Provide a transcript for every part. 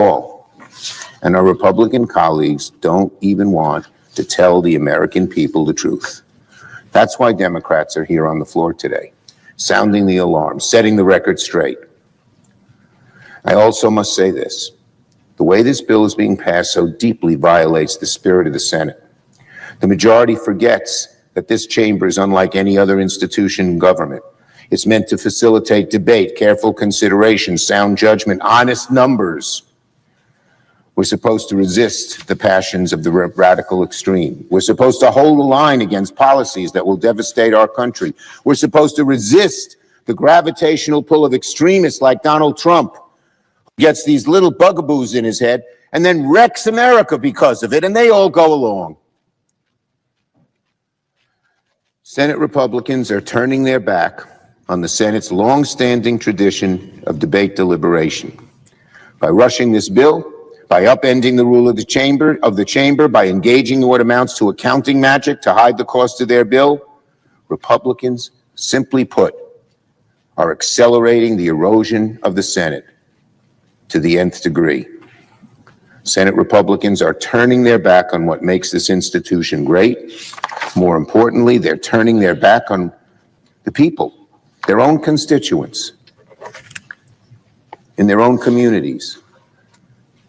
all. And our Republican colleagues don't even want to tell the American people the truth. That's why Democrats are here on the floor today, sounding the alarm, setting the record straight. I also must say this. The way this bill is being passed so deeply violates the spirit of the Senate. The majority forgets that this chamber is unlike any other institution in government. It's meant to facilitate debate, careful consideration, sound judgment, honest numbers. We're supposed to resist the passions of the radical extreme. We're supposed to hold the line against policies that will devastate our country. We're supposed to resist the gravitational pull of extremists like Donald Trump, who gets these little bugaboos in his head and then wrecks America because of it, and they all go along. Senate Republicans are turning their back on the Senate's long-standing tradition of debate deliberation. By rushing this bill, by upending the rule of the chamber, by engaging in what amounts to accounting magic to hide the cost of their bill, Republicans, simply put, are accelerating the erosion of the Senate to the nth degree. Senate Republicans are turning their back on what makes this institution great. More importantly, they're turning their back on the people, their own constituents, in their own communities.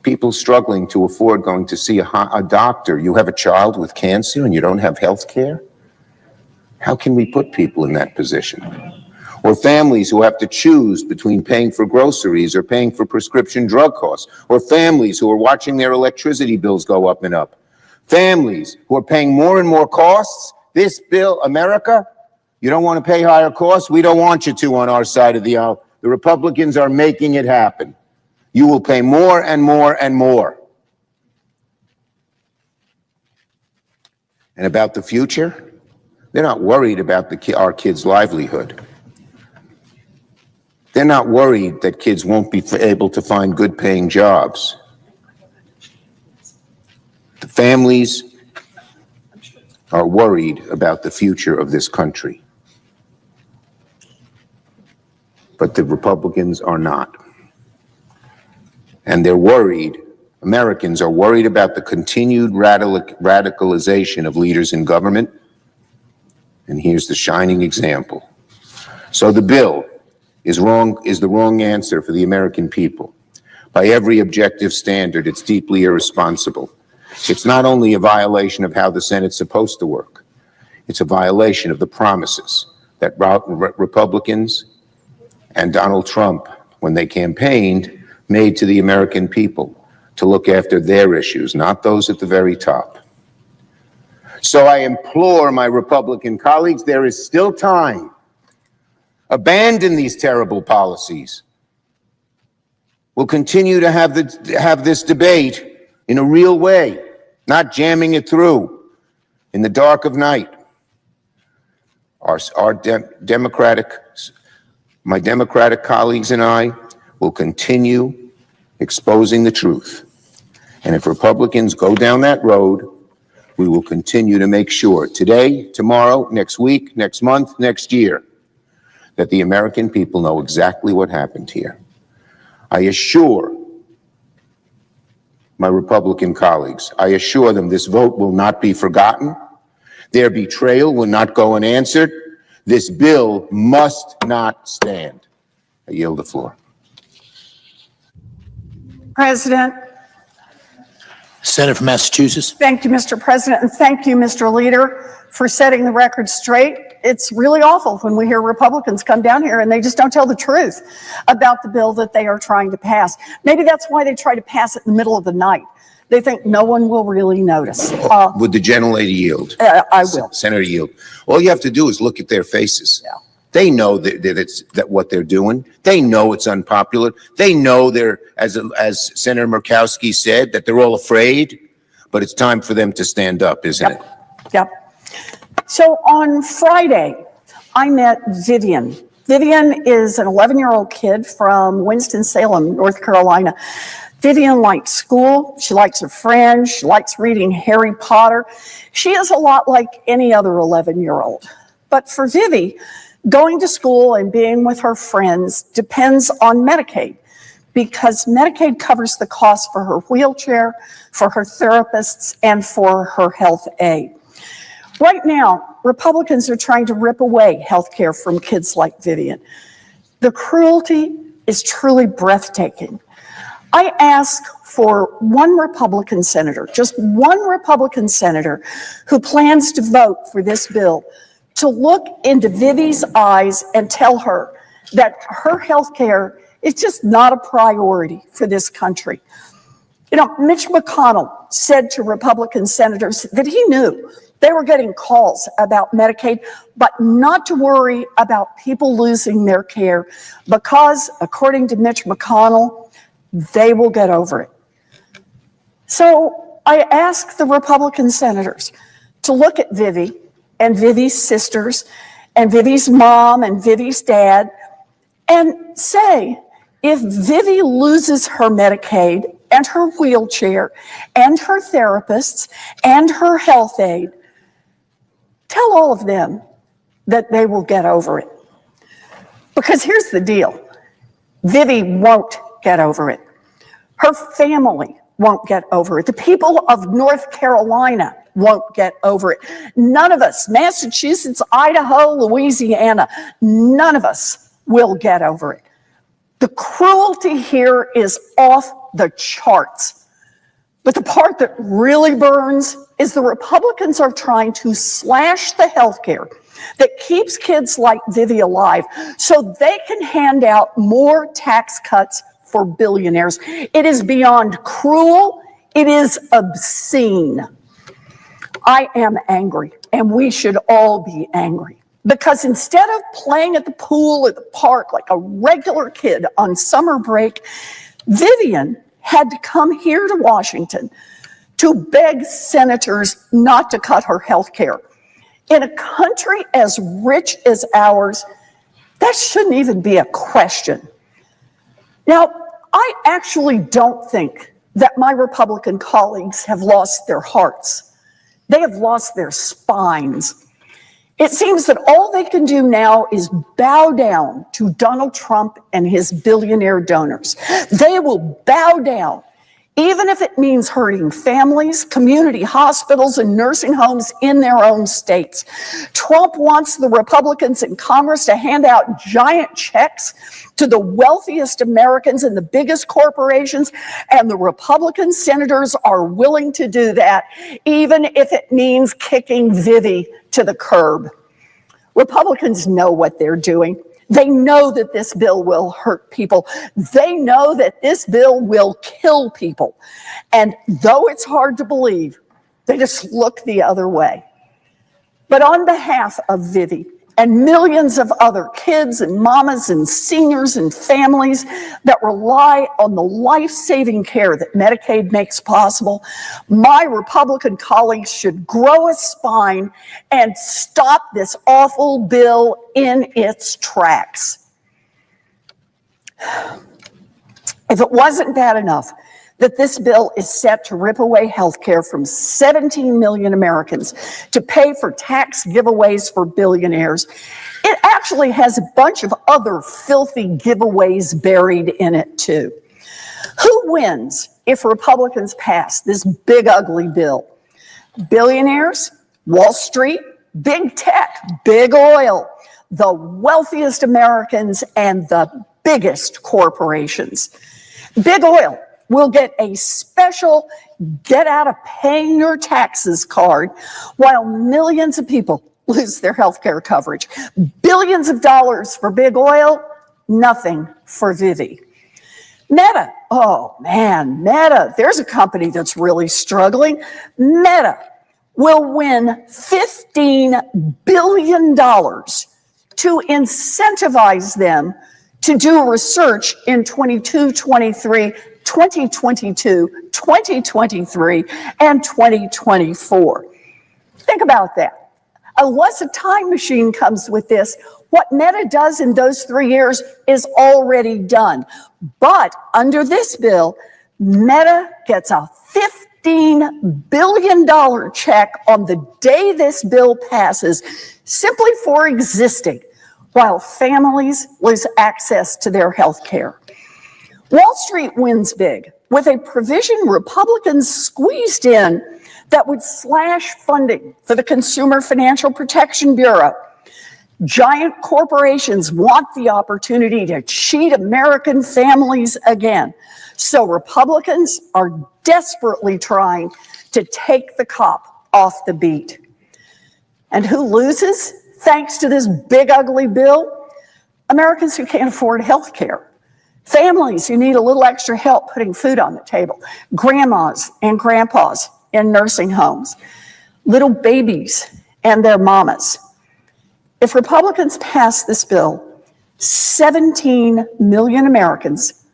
People struggling to afford going to see a doctor. You have a child with cancer and you don't have health care? How can we put people in that position? Or families who have to choose between paying for groceries or paying for prescription drug costs, or families who are watching their electricity bills go up and up. Families who are paying more and more costs. This bill, America, you don't want to pay higher costs? We don't want you to on our side of the aisle. The Republicans are making it happen. You will pay more and more and more. And about the future, they're not worried about our kids' livelihood. They're not worried that kids won't be able to find good-paying jobs. The families are worried about the future of this country. But the Republicans are not. And they're worried, Americans are worried about the continued radicalization of leaders in government. And here's the shining example. So the bill is the wrong answer for the American people. By every objective standard, it's deeply irresponsible. It's not only a violation of how the Senate's supposed to work, it's a violation of the promises that Republicans and Donald Trump, when they campaigned, made to the American people to look after their issues, not those at the very top. So I implore my Republican colleagues, there is still time. Abandon these terrible policies. We'll continue to have this debate in a real way, not jamming it through in the dark of night. My Democratic colleagues and I will continue exposing the truth. And if Republicans go down that road, we will continue to make sure today, tomorrow, next week, next month, next year, that the American people know exactly what happened here. I assure my Republican colleagues, I assure them this vote will not be forgotten. Their betrayal will not go unanswered. This bill must not stand. I yield the floor. President. Senator from Massachusetts. Thank you, Mr. President, and thank you, Mr. Leader, for setting the record straight. It's really awful when we hear Republicans come down here and they just don't tell the truth about the bill that they are trying to pass. Maybe that's why they try to pass it in the middle of the night. They think no one will really notice. Would the gentlelady yield? I will. Senator yield. All you have to do is look at their faces. Yeah. They know that what they're doing. They know it's unpopular. They know they're, as Senator Murkowski said, that they're all afraid. But it's time for them to stand up, isn't it? Yep. So on Friday, I met Vivian. Vivian is an 11-year-old kid from Winston-Salem, North Carolina. Vivian likes school. She likes her friends. She likes reading Harry Potter. She is a lot like any other 11-year-old. But for Vivi, going to school and being with her friends depends on Medicaid. because Medicaid covers the cost for her wheelchair, for her therapists, and for her health aid. Right now, Republicans are trying to rip away health care from kids like Vivian. The cruelty is truly breathtaking. I ask for one Republican senator, just one Republican senator who plans to vote for this bill, to look into Vivi's eyes and tell her that her health care is just not a priority for this country. You know, Mitch McConnell said to Republican senators that he knew they were getting calls about Medicaid, but not to worry about people losing their care because, according to Mitch McConnell, they will get over it. So I ask the Republican senators to look at Vivi and Vivi's sisters and Vivi's mom and Vivi's dad and say, if Vivi loses her Medicaid and her wheelchair and her therapists and her health aid, tell all of them that they will get over it. Because here's the deal. Vivi won't get over it. Her family won't get over it. The people of North Carolina won't get over it. None of us, Massachusetts, Idaho, Louisiana, none of us will get over it. The cruelty here is off the charts. But the part that really burns is the Republicans are trying to slash the health care that keeps kids like Vivi alive so they can hand out more tax cuts for billionaires. It is beyond cruel. It is obscene. I am angry, and we should all be angry. Because instead of playing at the pool at the park like a regular kid on summer break, Vivian had to come here to Washington to beg senators not to cut her health care. In a country as rich as ours, that shouldn't even be a question. Now, I actually don't think that my Republican colleagues have lost their hearts. They have lost their spines. It seems that all they can do now is bow down to Donald Trump and his billionaire donors. They will bow down, even if it means hurting families, community hospitals, and nursing homes in their own states. Trump wants the Republicans in Congress to hand out giant checks to the wealthiest Americans and the biggest corporations, and the Republican senators are willing to do that, even if it means kicking Vivi to the curb. Republicans know what they're doing. They know that this bill will hurt people. They know that this bill will kill people. And though it's hard to believe, they just look the other way. But on behalf of Vivi and millions of other kids and mamas and seniors and families that rely on the life-saving care that Medicaid makes possible, my Republican colleagues should grow a spine and stop this awful bill in its tracks. If it wasn't bad enough that this bill is set to rip away health care from 17 million Americans to pay for tax giveaways for billionaires, it actually has a bunch of other filthy giveaways buried in it too. Who wins if Republicans pass this big ugly bill? Billionaires, Wall Street, big tech, big oil, the wealthiest Americans, and the biggest corporations. Big oil will get a special get out of paying your taxes card while millions of people lose their health care coverage. Billions of dollars for big oil, nothing for Vivi. Meta, oh man, Meta, there's a company that's really struggling. Meta will win $15 billion to incentivize them to do research in 2022, 2023, and 2024. Think about that. Unless a time machine comes with this, what Meta does in those 3 years is already done. But under this bill, Meta gets a $15 billion check on the day this bill passes, simply for existing, while families lose access to their health care. Wall Street wins big with a provision Republicans squeezed in that would slash funding for the Consumer Financial Protection Bureau. Giant corporations want the opportunity to cheat American families again. So Republicans are desperately trying to take the cop off the beat. And who loses thanks to this big, ugly bill? Americans who can't afford health care. Families who need a little extra help putting food on the table. Grandmas and grandpas in nursing homes. Little babies and their mamas. If Republicans pass this bill, 17 million Americans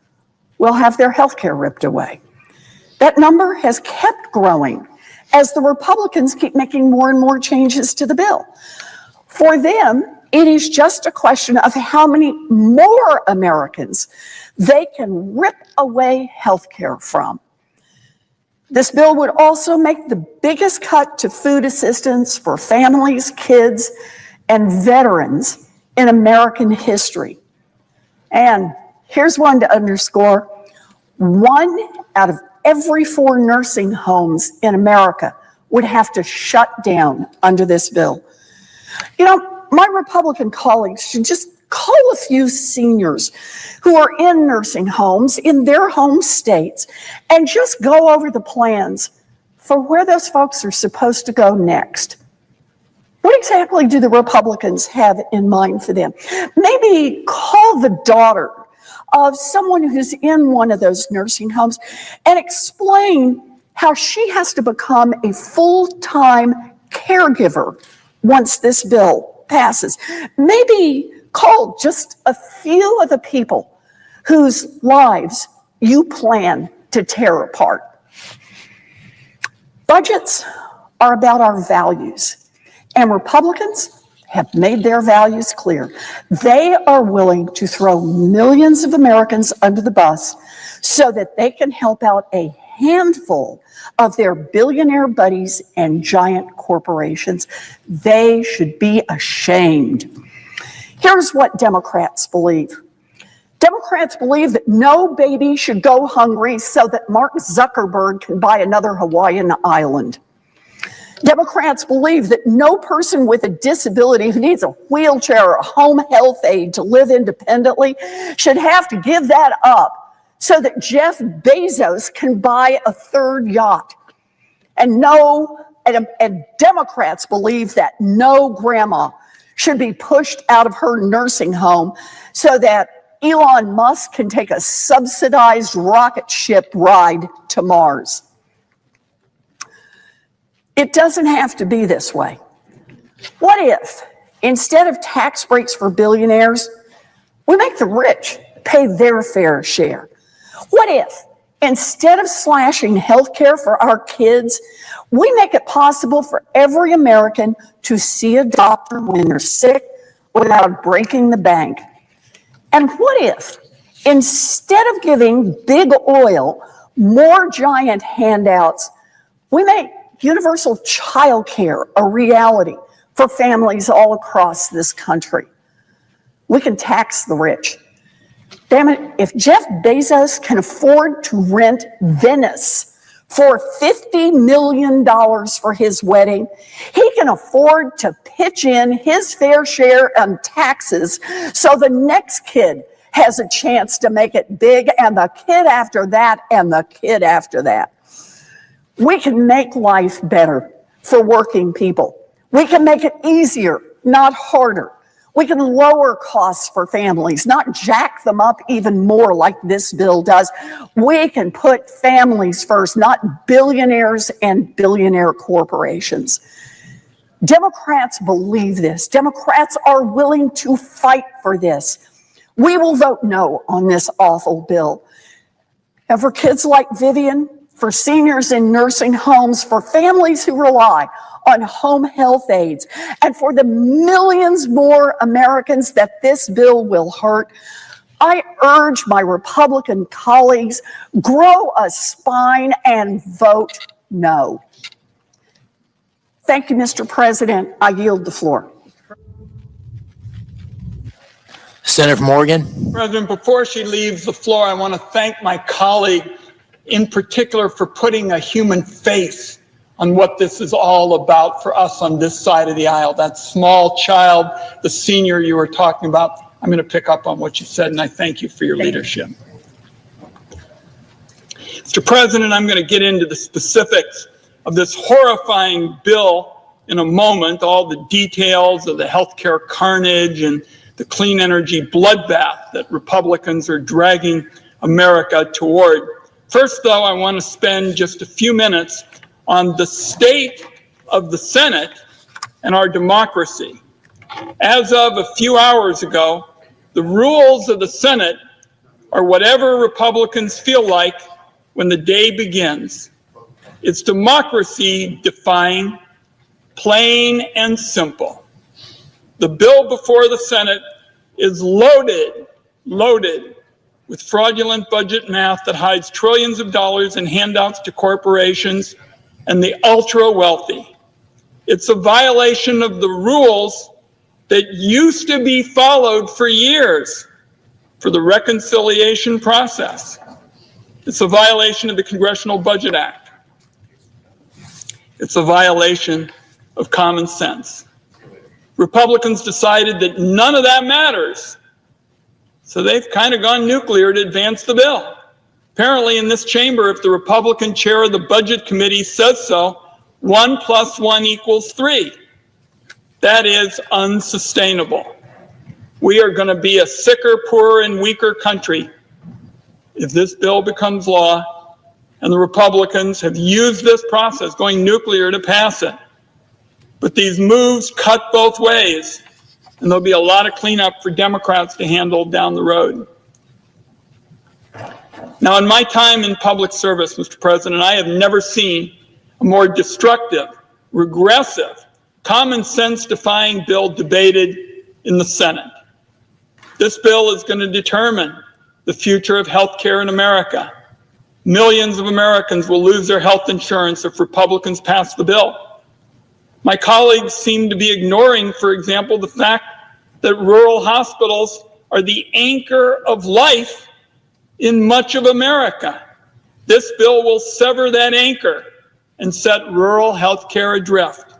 will have their health care ripped away. That number has kept growing as the Republicans keep making more and more changes to the bill. For them, it is just a question of how many more Americans they can rip away health care from. This bill would also make the biggest cut to food assistance for families, kids, and veterans in American history. And here's one to underscore: 1 out of every 4 nursing homes in America would have to shut down under this bill. You know, my Republican colleagues should just call a few seniors who are in nursing homes in their home states and just go over the plans for where those folks are supposed to go next. What exactly do the Republicans have in mind for them? Maybe call the daughter of someone who's in one of those nursing homes and explain how she has to become a full-time caregiver once this bill passes. Maybe call just a few of the people whose lives you plan to tear apart. Budgets are about our values. And Republicans have made their values clear. They are willing to throw millions of Americans under the bus so that they can help out a handful of their billionaire buddies and giant corporations. They should be ashamed. Here's what Democrats believe. Democrats believe that no baby should go hungry so that Mark Zuckerberg can buy another Hawaiian island. Democrats believe that no person with a disability who needs a wheelchair or a home health aid to live independently should have to give that up so that Jeff Bezos can buy a 3rd yacht. And Democrats believe that no grandma should be pushed out of her nursing home so that Elon Musk can take a subsidized rocket ship ride to Mars. It doesn't have to be this way. What if, instead of tax breaks for billionaires, we make the rich pay their fair share? What if, instead of slashing health care for our kids, we make it possible for every American to see a doctor when they're sick without breaking the bank? And what if, instead of giving big oil more giant handouts, we make universal child care a reality for families all across this country? We can tax the rich. Damn it, if Jeff Bezos can afford to rent Venice for $50 million for his wedding, he can afford to pitch in his fair share on taxes so the next kid has a chance to make it big, and the kid after that, and the kid after that. We can make life better for working people. We can make it easier, not harder. We can lower costs for families, not jack them up even more like this bill does. We can put families first, not billionaires and billionaire corporations. Democrats believe this. Democrats are willing to fight for this. We will vote no on this awful bill. And for kids like Vivian, for seniors in nursing homes, for families who rely on home health aides, and for the millions more Americans that this bill will hurt, I urge my Republican colleagues, grow a spine and vote no. Thank you, Mr. President. I yield the floor. Senator Morgan. President, before she leaves the floor, I want to thank my colleague in particular for putting a human face on what this is all about for us on this side of the aisle. That small child, the senior you were talking about, I'm going to pick up on what you said, and I thank you for your leadership. Mr. President, I'm going to get into the specifics of this horrifying bill in a moment, all the details of the healthcare carnage and the clean energy bloodbath that Republicans are dragging America toward. First, though, I want to spend just a few minutes on the state of the Senate and our democracy. As of a few hours ago, the rules of the Senate are whatever Republicans feel like when the day begins. It's democracy defying, plain and simple. The bill before the Senate is loaded with fraudulent budget math that hides trillions of dollars in handouts to corporations and the ultra wealthy. It's a violation of the rules that used to be followed for years for the reconciliation process. It's a violation of the Congressional Budget Act. It's a violation of common sense. Republicans decided that none of that matters, so they've kind of gone nuclear to advance the bill. Apparently in this chamber, if the Republican chair of the Budget Committee says so, 1 + 1 = 3. That is unsustainable. We are going to be a sicker, poorer, and weaker country if this bill becomes law, and the Republicans have used this process, going nuclear, to pass it. But these moves cut both ways, and there'll be a lot of cleanup for Democrats to handle down the road. Now, in my time in public service, Mr. President, I have never seen a more destructive, regressive, common sense defying bill debated in the Senate. This bill is going to determine the future of health care in America. Millions of Americans will lose their health insurance if Republicans pass the bill. My colleagues seem to be ignoring, for example, the fact that rural hospitals are the anchor of life in much of America. This bill will sever that anchor and set rural health care adrift.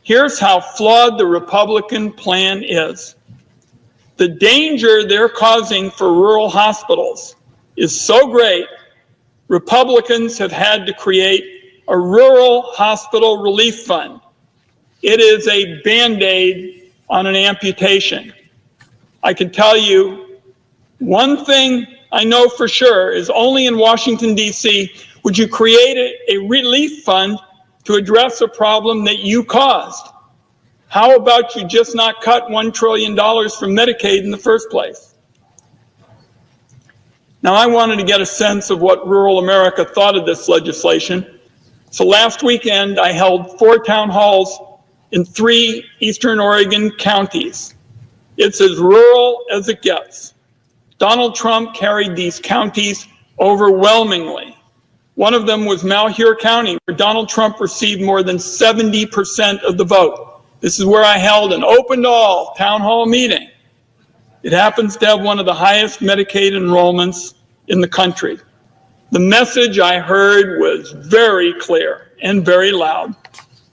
Here's how flawed the Republican plan is. The danger they're causing for rural hospitals is so great, Republicans have had to create a rural hospital relief fund. It is a Band-Aid on an amputation. I can tell you one thing I know for sure is only in Washington, D.C. would you create a relief fund to address a problem that you caused. How about you just not cut $1 trillion from Medicaid in the first place? Now, I wanted to get a sense of what rural America thought of this legislation. So last weekend, I held 4 town halls in 3 Eastern Oregon counties. It's as rural as it gets. Donald Trump carried these counties overwhelmingly. One of them was Malheur County, where Donald Trump received more than 70% of the vote. This is where I held an open-to-all town hall meeting. It happens to have one of the highest Medicaid enrollments in the country. The message I heard was very clear and very loud.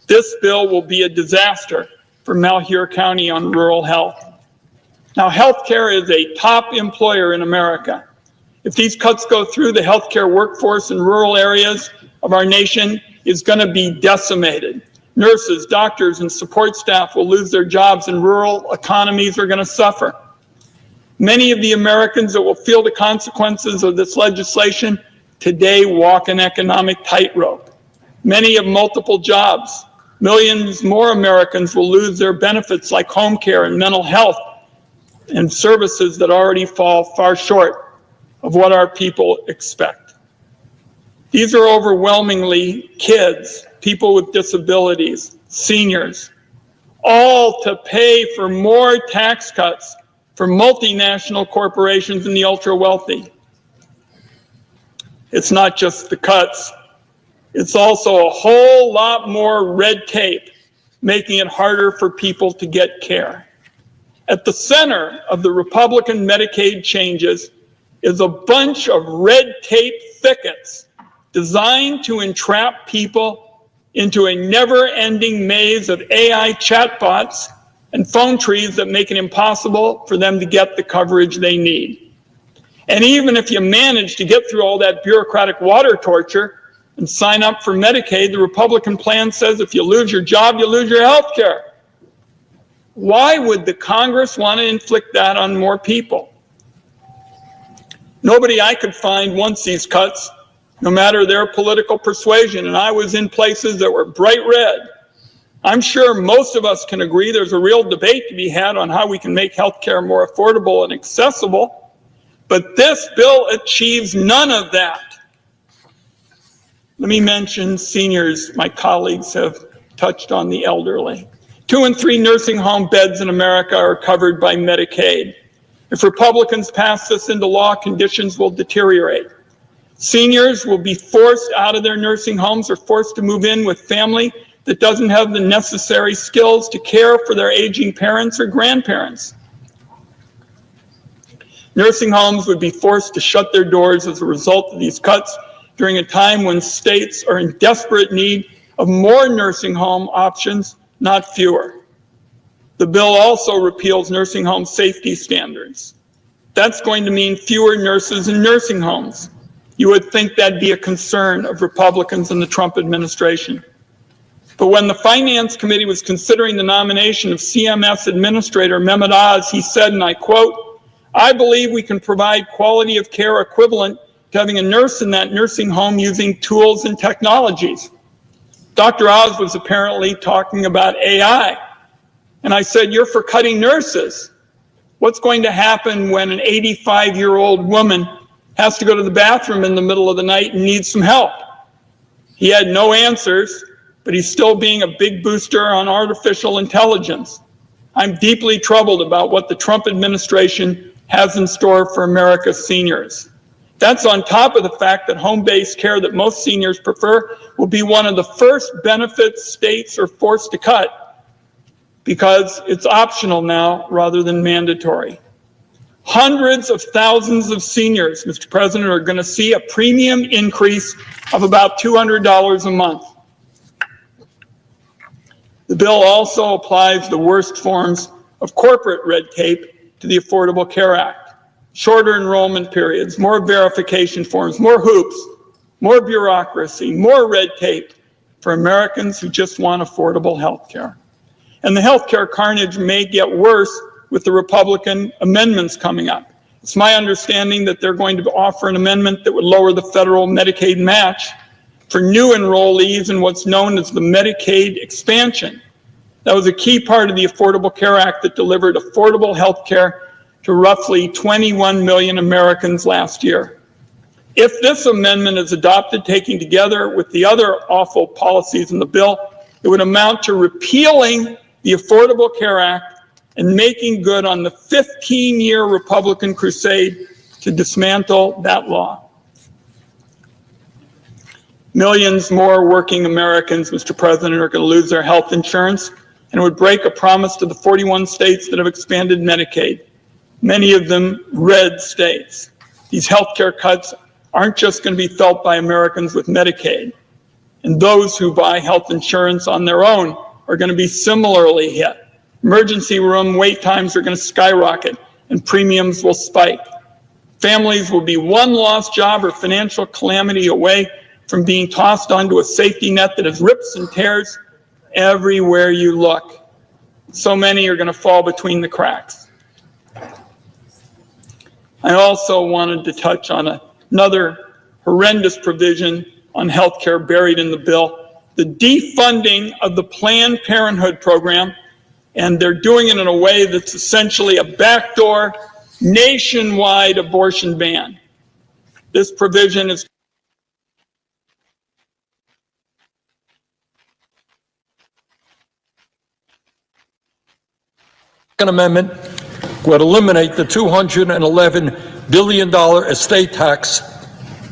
This bill will be a disaster for Malheur County on rural health. Now, healthcare is a top employer in America. If these cuts go through, the healthcare workforce in rural areas of our nation is going to be decimated. Nurses, doctors, and support staff will lose their jobs, and rural economies are going to suffer. Many of the Americans that will feel the consequences of this legislation today walk an economic tightrope. Many have multiple jobs. Millions more Americans will lose their benefits like home care and mental health and services that already fall far short of what our people expect. These are overwhelmingly kids, people with disabilities, seniors, all to pay for more tax cuts for multinational corporations and the ultra wealthy. It's not just the cuts, it's also a whole lot more red tape, making it harder for people to get care. At the center of the Republican Medicaid changes is a bunch of red tape thickets designed to entrap people into a never-ending maze of AI chatbots and phone trees that make it impossible for them to get the coverage they need. And even if you manage to get through all that bureaucratic water torture and sign up for Medicaid, the Republican plan says if you lose your job, you lose your health care. Why would the Congress want to inflict that on more people? Nobody I could find wants these cuts, no matter their political persuasion, and I was in places that were bright red. I'm sure most of us can agree there's a real debate to be had on how we can make health care more affordable and accessible, but this bill achieves none of that. Let me mention seniors. My colleagues have touched on the elderly. 2 and 3 nursing home beds in America are covered by Medicaid. If Republicans pass this into law, conditions will deteriorate. Seniors will be forced out of their nursing homes or forced to move in with family that doesn't have the necessary skills to care for their aging parents or grandparents. Nursing homes would be forced to shut their doors as a result of these cuts during a time when states are in desperate need of more nursing home options, not fewer. The bill also repeals nursing home safety standards. That's going to mean fewer nurses in nursing homes. You would think that'd be a concern of Republicans in the Trump administration. But when the Finance Committee was considering the nomination of CMS Administrator Mehmet Oz, he said, and I quote, "I believe we can provide quality of care equivalent to having a nurse in that nursing home using tools and technologies." Dr. Oz was apparently talking about AI. And I said, "You're for cutting nurses. What's going to happen when an 85-year-old woman has to go to the bathroom in the middle of the night and needs some help?" He had no answers, but he's still being a big booster on artificial intelligence. I'm deeply troubled about what the Trump administration has in store for America's seniors. That's on top of the fact that home-based care that most seniors prefer will be one of the first benefits states are forced to cut because it's optional now rather than mandatory. Hundreds of thousands of seniors, Mr. President, are going to see a premium increase of about $200 a month. The bill also applies the worst forms of corporate red tape to the Affordable Care Act. Shorter enrollment periods, more verification forms, more hoops, more bureaucracy, more red tape for Americans who just want affordable health care. And the health care carnage may get worse with the Republican amendments coming up. It's my understanding that they're going to offer an amendment that would lower the federal Medicaid match for new enrollees in what's known as the Medicaid expansion. That was a key part of the Affordable Care Act that delivered affordable health care to roughly 21 million Americans last year. If this amendment is adopted, taken together with the other awful policies in the bill, it would amount to repealing the Affordable Care Act and making good on the 15-year Republican crusade to dismantle that law. Millions more working Americans, Mr. President, are going to lose their health insurance, and it would break a promise to the 41 states that have expanded Medicaid, many of them red states. These healthcare cuts aren't just going to be felt by Americans with Medicaid, and those who buy health insurance on their own are going to be similarly hit. Emergency room wait times are going to skyrocket and premiums will spike. Families will be one lost job or financial calamity away from being tossed onto a safety net that has rips and tears everywhere you look. So many are going to fall between the cracks. I also wanted to touch on another horrendous provision on health care buried in the bill, the defunding of the Planned Parenthood program, and they're doing it in a way that's essentially a backdoor nationwide abortion ban. This provision is amendment would eliminate the $211 billion estate tax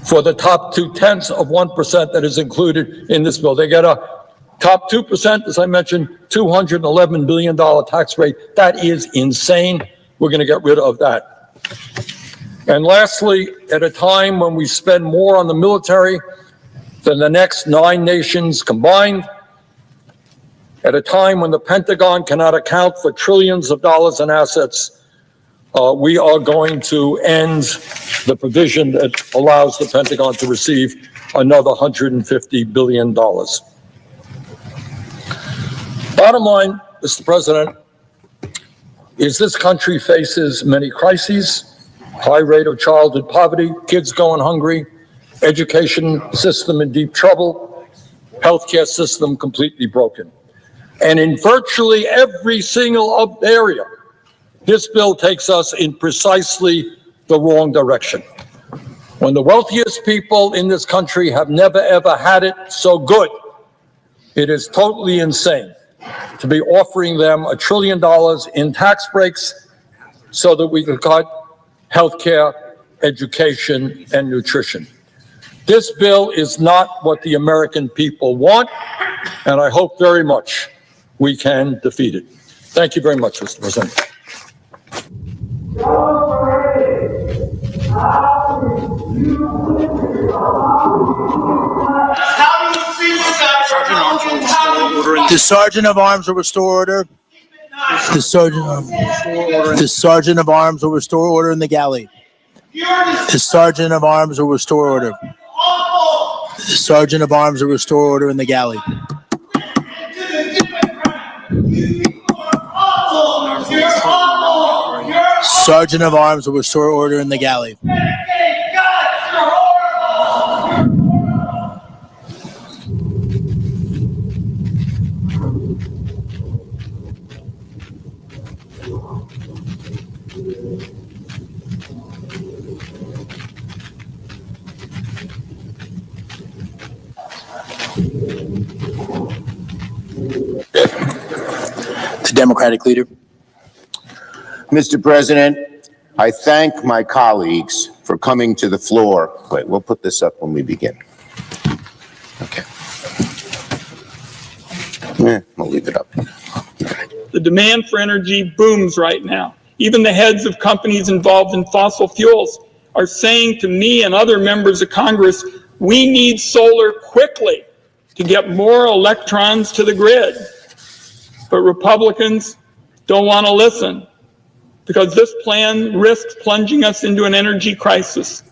for the top 0.2% that is included in this bill. They get a Top 2%, as I mentioned, $211 billion tax rate. That is insane. We're going to get rid of that. And lastly, at a time when we spend more on the military than the next 9 nations combined, at a time when the Pentagon cannot account for trillions of dollars in assets, we are going to end the provision that allows the Pentagon to receive another $150 billion. Bottom line, Mr. President, is this country faces many crises: high rate of childhood poverty, kids going hungry, education system in deep trouble, healthcare system completely broken. And in virtually every single area, this bill takes us in precisely the wrong direction. When the wealthiest people in this country have never, ever had it so good, it is totally insane to be offering them $1 trillion in tax breaks so that we can cut healthcare, education, and nutrition. This bill is not what the American people want, and I hope very much we can defeat it. Thank you very much, Mr. President. The Sergeant of Arms will restore order. The Sergeant of Arms will restore order in the galley. The Sergeant of Arms will restore order. The Sergeant of Arms will restore order in the galley. Sergeant of Arms will restore order in the galley. The Democratic leader. Mr. President, I thank my colleagues for coming to the floor. Wait, we'll put this up when we begin. Okay. We'll leave it up. The demand for energy booms right now. Even the heads of companies involved in fossil fuels are saying to me and other members of Congress, we need solar quickly to get more electrons to the grid. But Republicans don't want to listen because this plan risks plunging us into an energy crisis.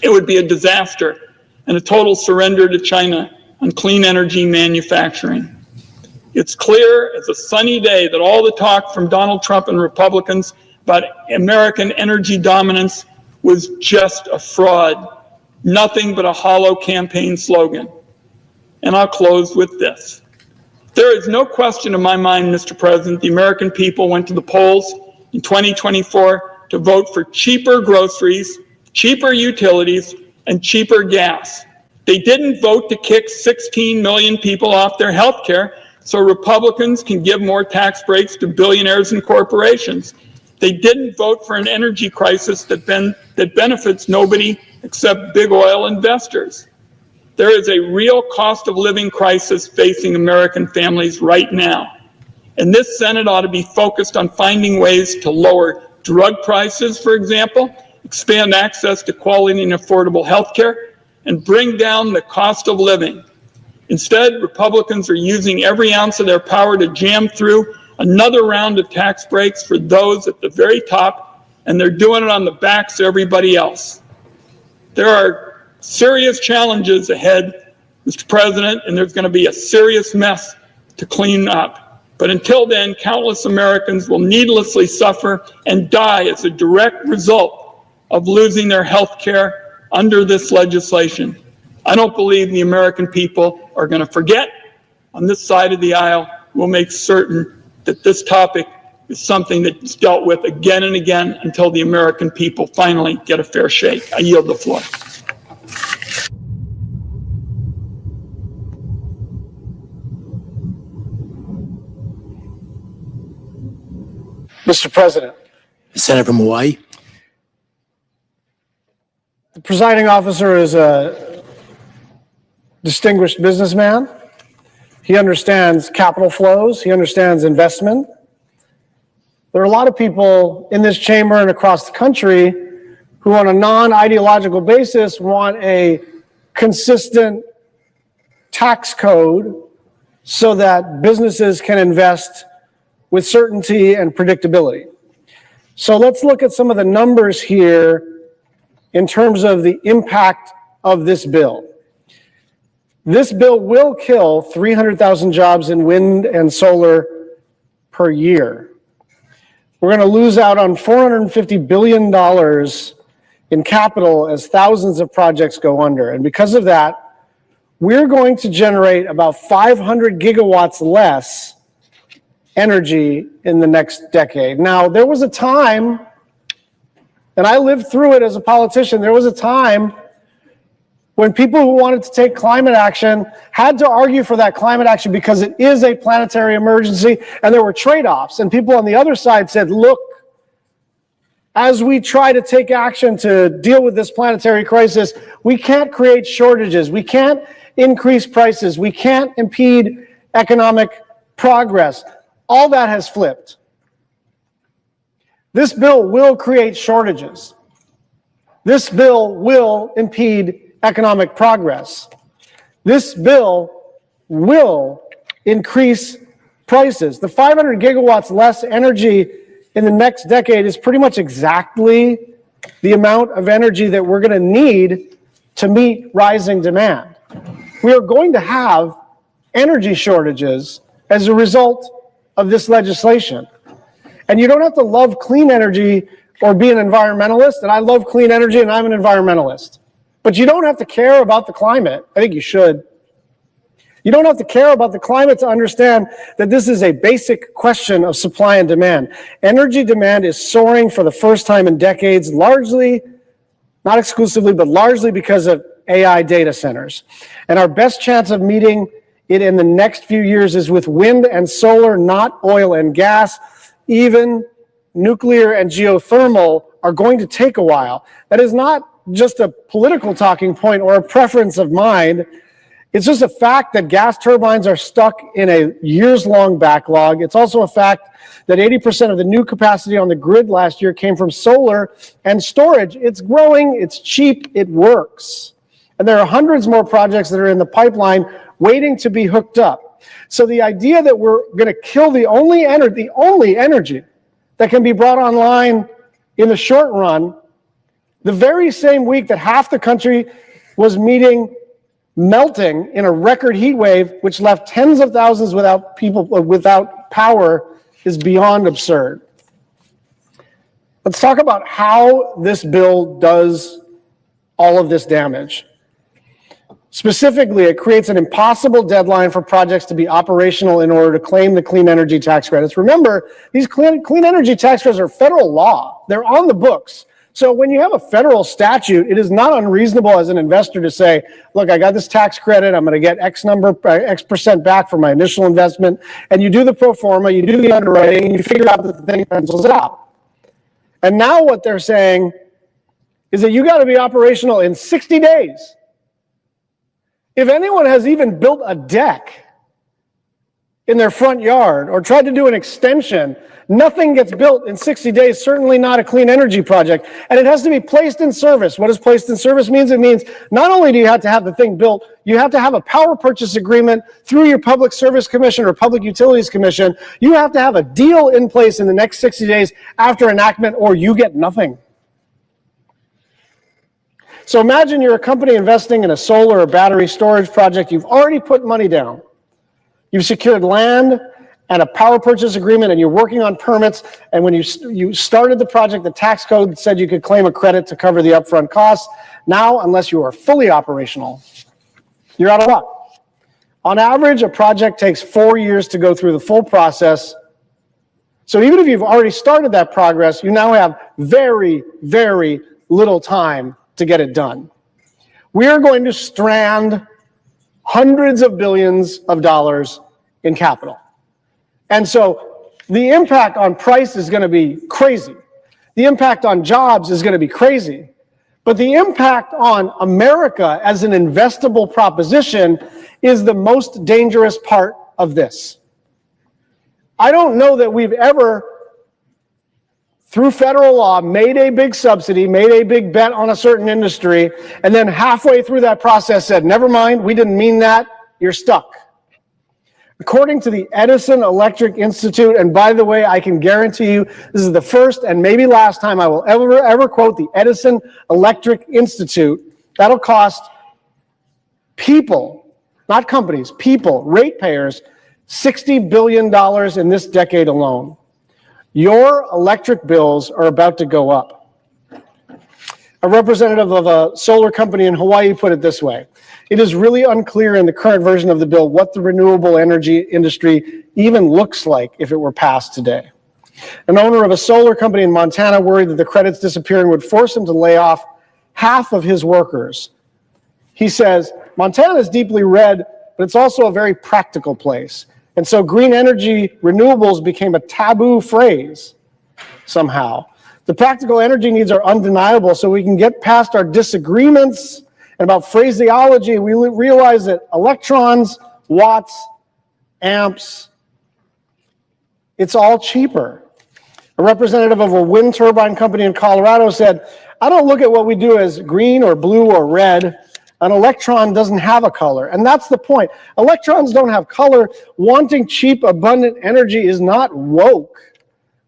It would be a disaster and a total surrender to China on clean energy manufacturing. It's clear as a sunny day that all the talk from Donald Trump and Republicans about American energy dominance was just a fraud, nothing but a hollow campaign slogan. And I'll close with this. There is no question in my mind, Mr. President, the American people went to the polls in 2024 to vote for cheaper groceries, cheaper utilities, and cheaper gas. They didn't vote to kick 16 million people off their health care so Republicans can give more tax breaks to billionaires and corporations. They didn't vote for an energy crisis that benefits nobody except big oil investors. There is a real cost of living crisis facing American families right now. And this Senate ought to be focused on finding ways to lower drug prices, for example, expand access to quality and affordable health care, and bring down the cost of living. Instead, Republicans are using every ounce of their power to jam through another round of tax breaks for those at the very top, and they're doing it on the backs of everybody else. There are serious challenges ahead, Mr. President, and there's going to be a serious mess to clean up. But until then, countless Americans will needlessly suffer and die as a direct result of losing their health care under this legislation. I don't believe the American people are going to forget. On this side of the aisle, we'll make certain that this topic is something that's dealt with again and again until the American people finally get a fair shake. I yield the floor. Mr. President, The Senator from Hawaii. the presiding officer is a distinguished businessman. He understands capital flows. He understands investment. There are a lot of people in this chamber and across the country who on a non-ideological basis want a consistent tax code so that businesses can invest with certainty and predictability. So let's look at some of the numbers here in terms of the impact of this bill. This bill will kill 300,000 jobs in wind and solar per year. We're going to lose out on $450 billion in capital as thousands of projects go under. And because of that, we're going to generate about 500 gigawatts less energy in the next decade. Now, there was a time, and I lived through it as a politician, there was a time when people who wanted to take climate action had to argue for that climate action because it is a planetary emergency, and there were trade-offs. And people on the other side said, look, as we try to take action to deal with this planetary crisis, we can't create shortages, we can't increase prices, we can't impede economic progress. All that has flipped. This bill will create shortages. This bill will impede economic progress. This bill will increase prices. The 500 gigawatts less energy in the next decade is pretty much exactly the amount of energy that we're going to need to meet rising demand. We are going to have energy shortages as a result of this legislation. And you don't have to love clean energy or be an environmentalist, and I love clean energy and I'm an environmentalist. But you don't have to care about the climate. I think you should. You don't have to care about the climate to understand that this is a basic question of supply and demand. Energy demand is soaring for the first time in decades, largely, not exclusively, but largely because of AI data centers. And our best chance of meeting it in the next few years is with wind and solar, not oil and gas. Even nuclear and geothermal are going to take a while. That is not just a political talking point or a preference of mine. It's just a fact that gas turbines are stuck in a years-long backlog. It's also a fact that 80% of the new capacity on the grid last year came from solar and storage. It's growing, it's cheap, it works. And there are hundreds more projects that are in the pipeline waiting to be hooked up. So the idea that we're going to kill the only energy that can be brought online in the short run, the very same week that half the country was melting in a record heat wave, which left tens of thousands without power, is beyond absurd. Let's talk about how this bill does all of this damage. Specifically, it creates an impossible deadline for projects to be operational in order to claim the clean energy tax credits. Remember, these clean energy tax credits are federal law. They're on the books. So when you have a federal statute, it is not unreasonable as an investor to say, look, I got this tax credit, I'm going to get X percent back for my initial investment. And you do the pro forma, you do the underwriting, and you figure out that the thing pencils out. And now what they're saying is that you got to be operational in 60 days. If anyone has even built a deck in their front yard or tried to do an extension, nothing gets built in 60 days, certainly not a clean energy project. And it has to be placed in service. What does placed in service mean? It means not only do you have to have the thing built, you have to have a power purchase agreement through your Public Service Commission or Public Utilities Commission. You have to have a deal in place in the next 60 days after enactment, or you get nothing. So imagine you're a company investing in a solar or battery storage project. You've already put money down. You've secured land and a power purchase agreement, and you're working on permits. And when you started the project, the tax code said you could claim a credit to cover the upfront costs. Now, unless you are fully operational, you're out of luck. On average, a project takes 4 years to go through the full process. So even if you've already started that progress, you now have very, very little time to get it done. We are going to strand hundreds of billions of dollars in capital. And so the impact on price is going to be crazy. The impact on jobs is going to be crazy. But the impact on America as an investable proposition is the most dangerous part of this. I don't know that we've ever, through federal law, made a big subsidy, made a big bet on a certain industry, and then halfway through that process said, never mind, we didn't mean that, you're stuck. According to the Edison Electric Institute, and by the way, I can guarantee you this is the first and maybe last time I will ever quote the Edison Electric Institute, that'll cost people, not companies, people, ratepayers, $60 billion in this decade alone. Your electric bills are about to go up. A representative of a solar company in Hawaii put it this way: it is really unclear in the current version of the bill what the renewable energy industry even looks like if it were passed today. An owner of a solar company in Montana worried that the credits disappearing would force him to lay off half of his workers. He says, Montana is deeply red, but it's also a very practical place. And so green energy renewables became a taboo phrase somehow. The practical energy needs are undeniable, so we can get past our disagreements and about phraseology. We realize that electrons, watts, amps, it's all cheaper. A representative of a wind turbine company in Colorado said, I don't look at what we do as green or blue or red. An electron doesn't have a color, and that's the point. Electrons don't have color. Wanting cheap, abundant energy is not woke.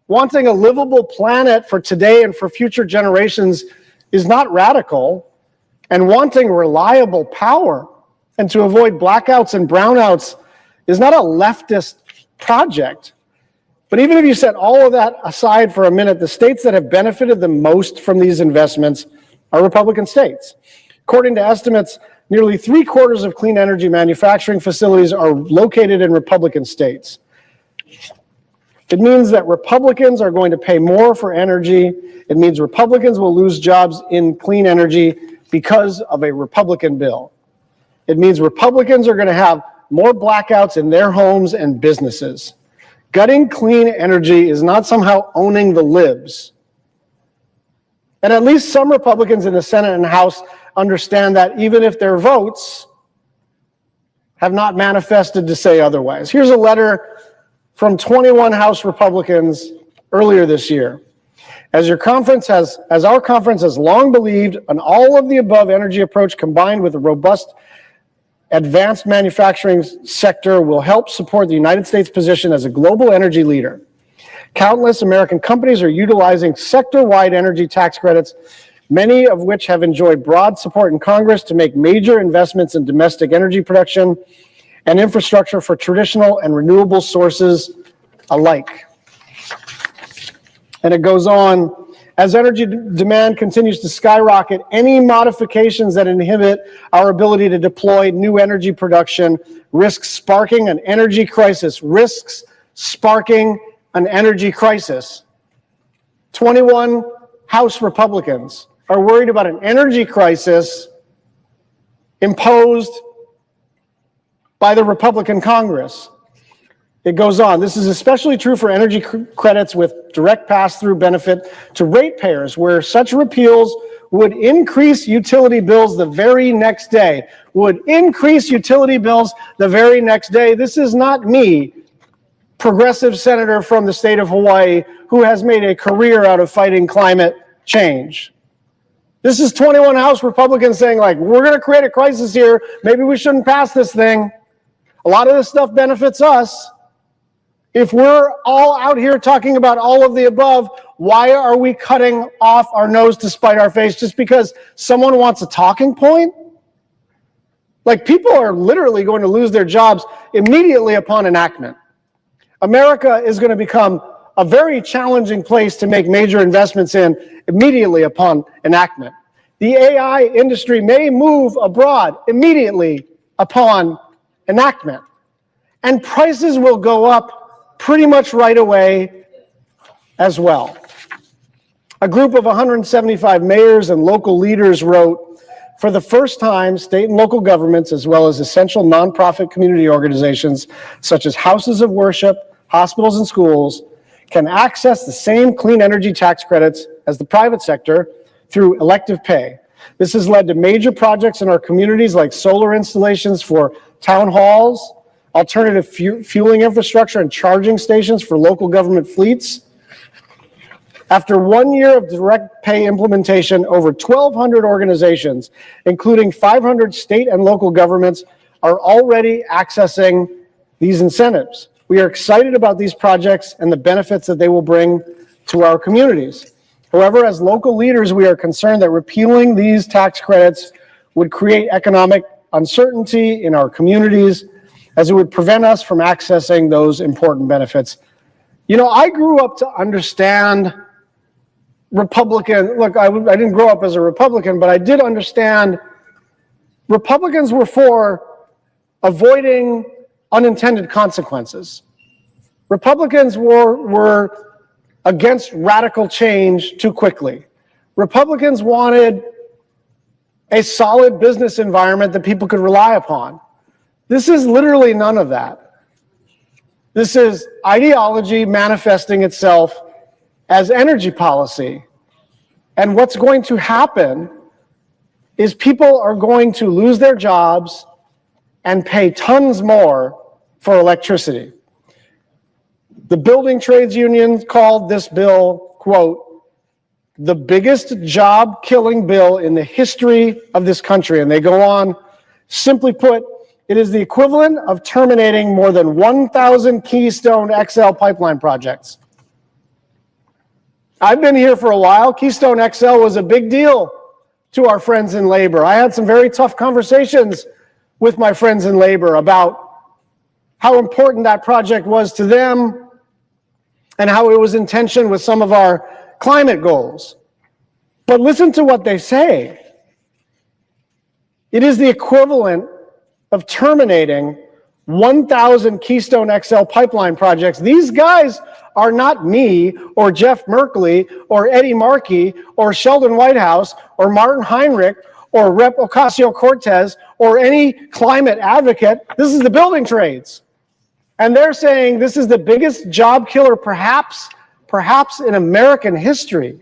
Wanting a livable planet for today and for future generations is not radical. And wanting reliable power and to avoid blackouts and brownouts is not a leftist project. But even if you set all of that aside for a minute, the states that have benefited the most from these investments are Republican states. According to estimates, nearly 3/4 of clean energy manufacturing facilities are located in Republican states. It means that Republicans are going to pay more for energy. It means Republicans will lose jobs in clean energy because of a Republican bill. It means Republicans are going to have more blackouts in their homes and businesses. Gutting clean energy is not somehow owning the libs. And at least some Republicans in the Senate and House understand that, even if their votes have not manifested to say otherwise. Here's a letter from 21 House Republicans earlier this year. As our conference has long believed, an all of the above energy approach combined with a robust advanced manufacturing sector will help support the United States position as a global energy leader. Countless American companies are utilizing sector-wide energy tax credits, many of which have enjoyed broad support in Congress to make major investments in domestic energy production and infrastructure for traditional and renewable sources alike. And it goes on, as energy demand continues to skyrocket, any modifications that inhibit our ability to deploy new energy production risks sparking an energy crisis, 21 House Republicans are worried about an energy crisis imposed by the Republican Congress. It goes on. This is especially true for energy credits with direct pass-through benefit to ratepayers, where such repeals would increase utility bills the very next day. This is not me, progressive senator from the state of Hawaii, who has made a career out of fighting climate change. This is 21 House Republicans saying, like, we're going to create a crisis here. Maybe we shouldn't pass this thing. A lot of this stuff benefits us. If we're all out here talking about all of the above, why are we cutting off our nose to spite our face just because someone wants a talking point? Like, people are literally going to lose their jobs immediately upon enactment. America is going to become a very challenging place to make major investments in immediately upon enactment. The AI industry may move abroad immediately upon enactment, and prices will go up pretty much right away as well. A group of 175 mayors and local leaders wrote, for the first time, state and local governments, as well as essential nonprofit community organizations, such as houses of worship, hospitals, and schools, can access the same clean energy tax credits as the private sector through elective pay. This has led to major projects in our communities like solar installations for town halls, alternative fueling infrastructure and charging stations for local government fleets. After 1 year of direct pay implementation, over 1,200 organizations, including 500 state and local governments, are already accessing these incentives. We are excited about these projects and the benefits that they will bring to our communities. However, as local leaders, we are concerned that repealing these tax credits would create economic uncertainty in our communities, as it would prevent us from accessing those important benefits. You know, I grew up to understand Republican, look, I didn't grow up as a Republican, but I did understand Republicans were for avoiding unintended consequences. Republicans were against radical change too quickly. Republicans wanted a solid business environment that people could rely upon. This is literally none of that. This is ideology manifesting itself as energy policy. And what's going to happen is people are going to lose their jobs and pay tons more for electricity. The building trades union called this bill, quote, the biggest job-killing bill in the history of this country. And they go on, simply put, it is the equivalent of terminating more than 1,000 Keystone XL pipeline projects. I've been here for a while. Keystone XL was a big deal to our friends in labor. I had some very tough conversations with my friends in labor about how important that project was to them and how it was in tension with some of our climate goals. But listen to what they say. It is the equivalent of terminating 1,000 Keystone XL pipeline projects. These guys are not me or Jeff Merkley or Eddie Markey or Sheldon Whitehouse or Martin Heinrich or Rep. Ocasio-Cortez or any climate advocate. This is the building trades. And they're saying this is the biggest job killer perhaps in American history.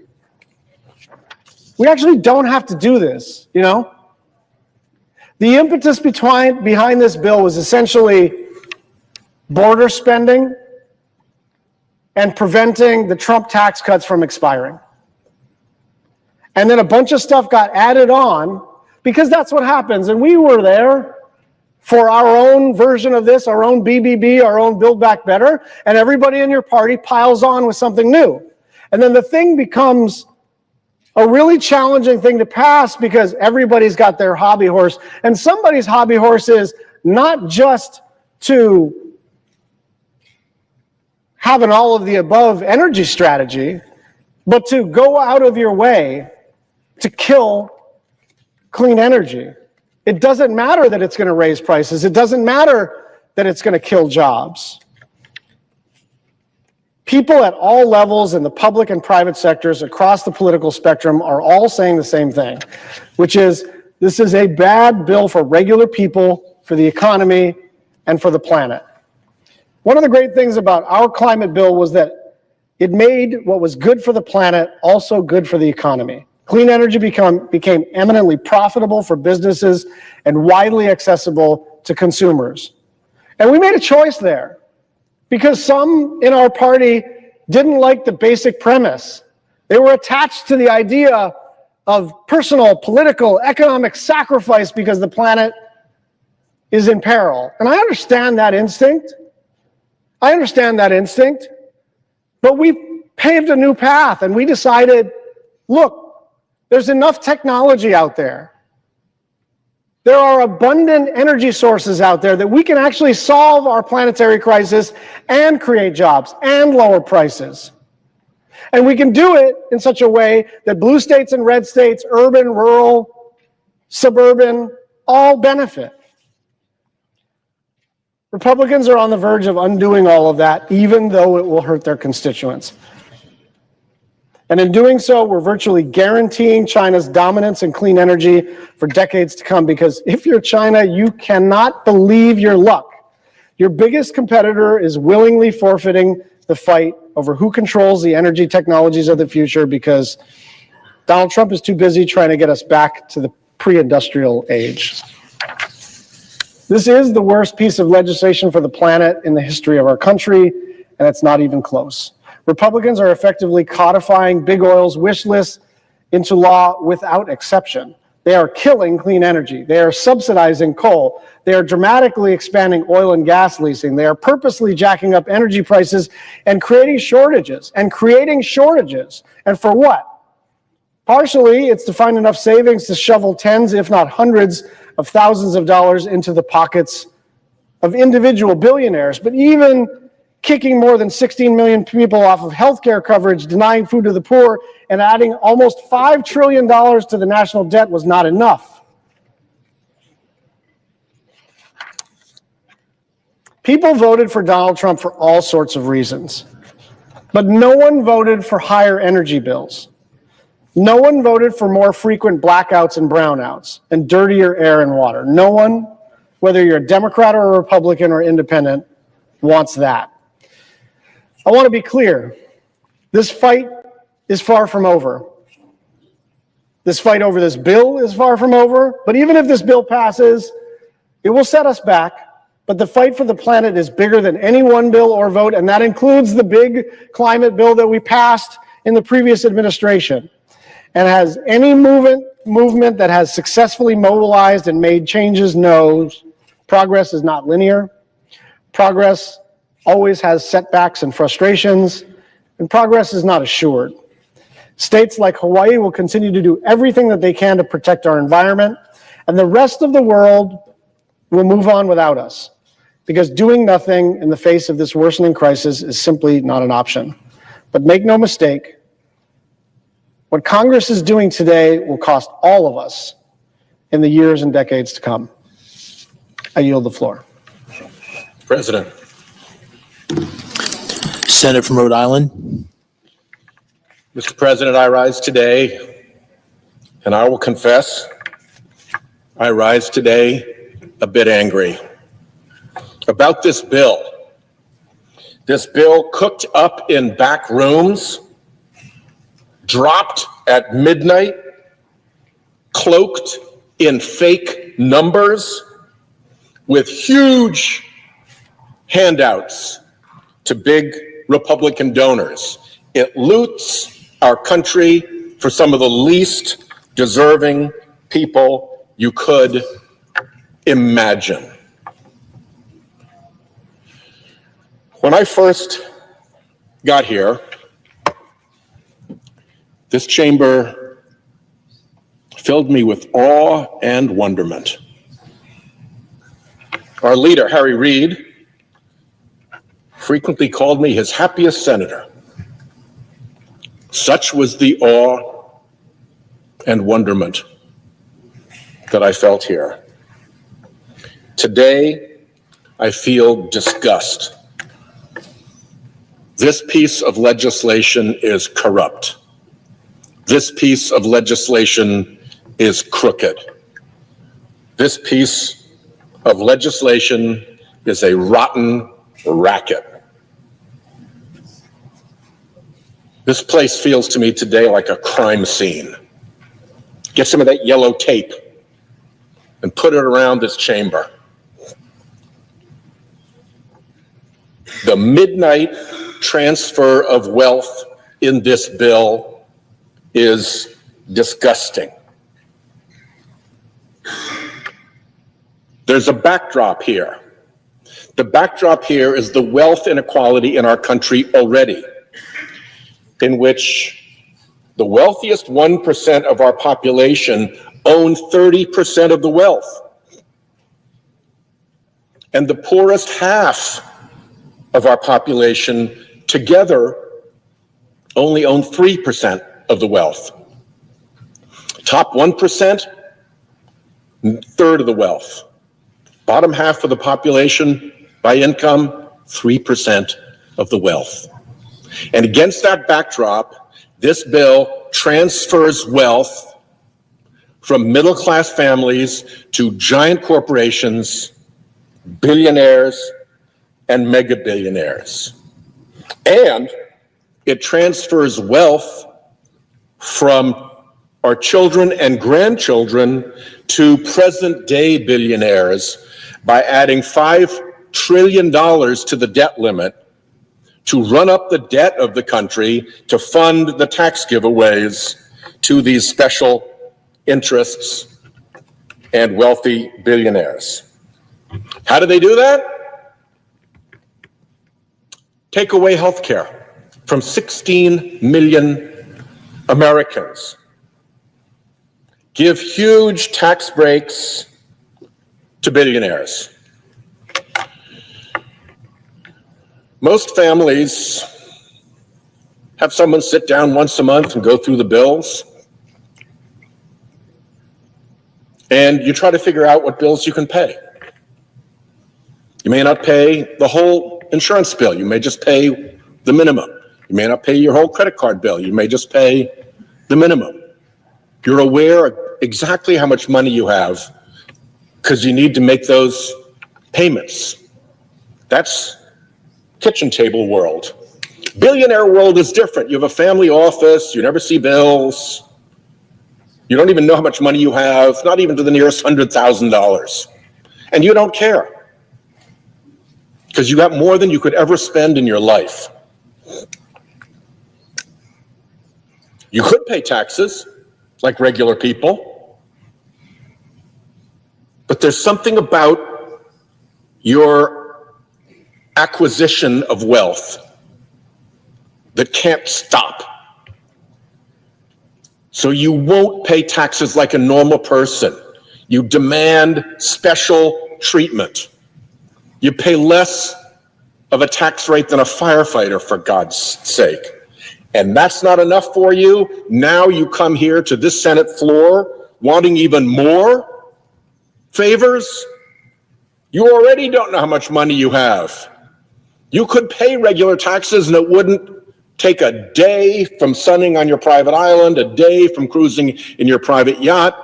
We actually don't have to do this, you know? The impetus behind this bill was essentially border spending and preventing the Trump tax cuts from expiring. And then a bunch of stuff got added on because that's what happens. And we were there for our own version of this, our own BBB, our own Build Back Better, and everybody in your party piles on with something new. And then the thing becomes a really challenging thing to pass because everybody's got their hobby horse. And somebody's hobby horse is not just to have an all of the above energy strategy, but to go out of your way to kill clean energy. It doesn't matter that it's going to raise prices. It doesn't matter that it's going to kill jobs. People at all levels in the public and private sectors across the political spectrum are all saying the same thing, which is this is a bad bill for regular people, for the economy, and for the planet. One of the great things about our climate bill was that it made what was good for the planet also good for the economy. Clean energy became eminently profitable for businesses and widely accessible to consumers. And we made a choice there because some in our party didn't like the basic premise. They were attached to the idea of personal, political, economic sacrifice because the planet is in peril. And I understand that instinct. But we paved a new path and we decided, look, there's enough technology out there. There are abundant energy sources out there that we can actually solve our planetary crisis and create jobs and lower prices. And we can do it in such a way that blue states and red states, urban, rural, suburban, all benefit. Republicans are on the verge of undoing all of that, even though it will hurt their constituents. And in doing so, we're virtually guaranteeing China's dominance in clean energy for decades to come, because if you're China, you cannot believe your luck. Your biggest competitor is willingly forfeiting the fight over who controls the energy technologies of the future because Donald Trump is too busy trying to get us back to the pre-industrial age. This is the worst piece of legislation for the planet in the history of our country, and it's not even close. Republicans are effectively codifying big oil's wish list into law without exception. They are killing clean energy. They are subsidizing coal. They are dramatically expanding oil and gas leasing. They are purposely jacking up energy prices and creating shortages. And for what? Partially, it's to find enough savings to shovel tens, if not hundreds, of thousands of dollars into the pockets of individual billionaires. But even kicking more than 16 million people off of healthcare coverage, denying food to the poor, and adding almost $5 trillion to the national debt was not enough. People voted for Donald Trump for all sorts of reasons, but no one voted for higher energy bills. No one voted for more frequent blackouts and brownouts and dirtier air and water. No one, whether you're a Democrat or a Republican or independent, wants that. I want to be clear. This fight is far from over. This fight over this bill is far from over, but even if this bill passes, it will set us back. But the fight for the planet is bigger than any one bill or vote, and that includes the big climate bill that we passed in the previous administration. And as any movement that has successfully mobilized and made changes knows, progress is not linear. Progress always has setbacks and frustrations, and progress is not assured. States like Hawaii will continue to do everything that they can to protect our environment, and the rest of the world will move on without us, because doing nothing in the face of this worsening crisis is simply not an option. But make no mistake, what Congress is doing today will cost all of us in the years and decades to come. I yield the floor. President. Senator from Rhode Island. Mr. President, I rise today, and I will confess, I rise today a bit angry about this bill. This bill cooked up in back rooms, dropped at midnight, cloaked in fake numbers, with huge handouts to big Republican donors. It loots our country for some of the least deserving people you could imagine. When I first got here, this chamber filled me with awe and wonderment. Our leader, Harry Reid, frequently called me his happiest senator. Such was the awe and wonderment that I felt here. Today, I feel disgust. This piece of legislation is corrupt. This piece of legislation is crooked. This piece of legislation is a rotten racket. This place feels to me today like a crime scene. Get some of that yellow tape and put it around this chamber. The midnight transfer of wealth in this bill is disgusting. There's a backdrop here. The backdrop here is the wealth inequality in our country already, in which the wealthiest 1% of our population own 30% of the wealth, and the poorest half of our population together only own 3% of the wealth. Top 1%, third of the wealth. Bottom half of the population by income, 3% of the wealth. And against that backdrop, this bill transfers wealth from middle-class families to giant corporations, billionaires, and mega billionaires. And it transfers wealth from our children and grandchildren to present-day billionaires by adding $5 trillion to the debt limit to run up the debt of the country to fund the tax giveaways to these special interests and wealthy billionaires. How do they do that? Take away health care from 16 million Americans. Give huge tax breaks to billionaires. Most families have someone sit down once a month and go through the bills. And you try to figure out what bills you can pay. You may not pay the whole insurance bill. You may just pay the minimum. You may not pay your whole credit card bill. You may just pay the minimum. You're aware of exactly how much money you have because you need to make those payments. That's kitchen table world. Billionaire world is different. You have a family office. You never see bills. You don't even know how much money you have, not even to the nearest $100,000. And you don't care because you got more than you could ever spend in your life. You could pay taxes like regular people, but there's something about your acquisition of wealth that can't stop. So you won't pay taxes like a normal person. You demand special treatment. You pay less of a tax rate than a firefighter, for God's sake. And that's not enough for you. Now you come here to this Senate floor wanting even more favors. You already don't know how much money you have. You could pay regular taxes and it wouldn't take a day from sunning on your private island, a day from cruising in your private yacht,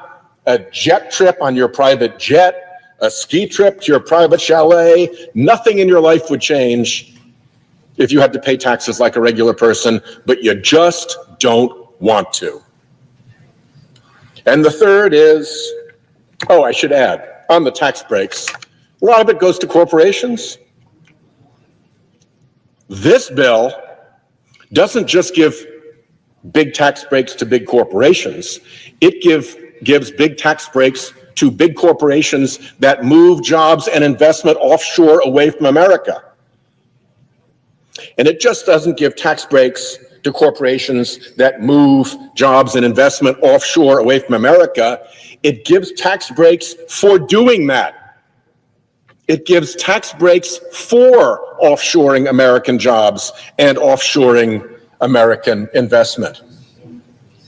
a jet trip on your private jet, a ski trip to your private chalet. Nothing in your life would change if you had to pay taxes like a regular person, but you just don't want to. And the third is, oh, I should add, on the tax breaks, a lot of it goes to corporations. This bill doesn't just give big tax breaks to big corporations. It gives big tax breaks to big corporations that move jobs and investment offshore away from America. And it just doesn't give tax breaks to corporations that move jobs and investment offshore away from America. It gives tax breaks for doing that. It gives tax breaks for offshoring American jobs and offshoring American investment.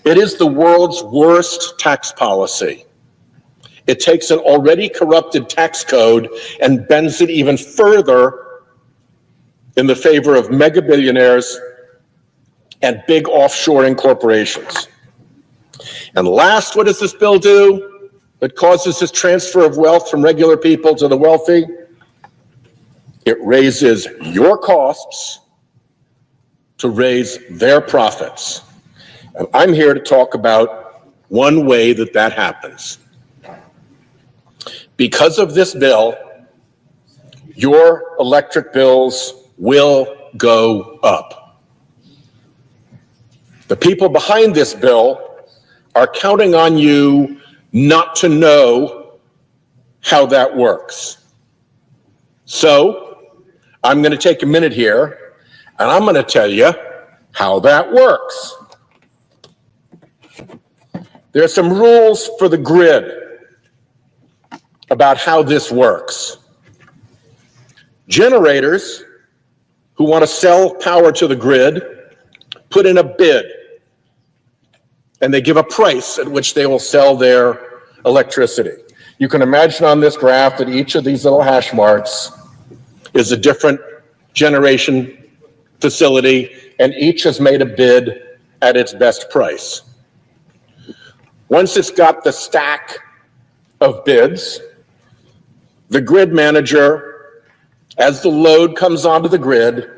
It is the world's worst tax policy. It takes an already corrupted tax code and bends it even further in the favor of mega billionaires and big offshoring corporations. And last, what does this bill do that causes this transfer of wealth from regular people to the wealthy? It raises your costs to raise their profits. And I'm here to talk about one way that that happens. Because of this bill, your electric bills will go up. The people behind this bill are counting on you not to know how that works. So I'm going to take a minute here and I'm going to tell you how that works. There are some rules for the grid about how this works. Generators who want to sell power to the grid put in a bid, and they give a price at which they will sell their electricity. You can imagine on this graph that each of these little hash marks is a different generation facility, and each has made a bid at its best price. Once it's got the stack of bids, the grid manager, as the load comes onto the grid,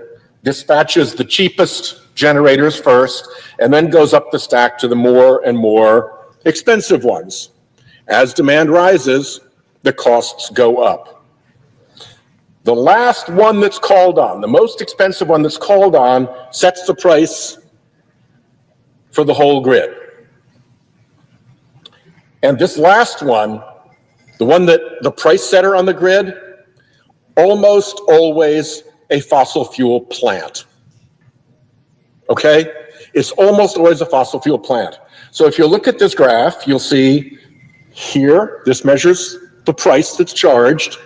dispatches the cheapest generators first, and then goes up the stack to the more and more expensive ones. As demand rises, the costs go up. The last one that's called on, the most expensive one that's called on, sets the price for the whole grid. And this last one, the one that the price setter on the grid, almost always a fossil fuel plant. Okay? It's almost always a fossil fuel plant. So if you look at this graph, you'll see here, this measures the price that's charged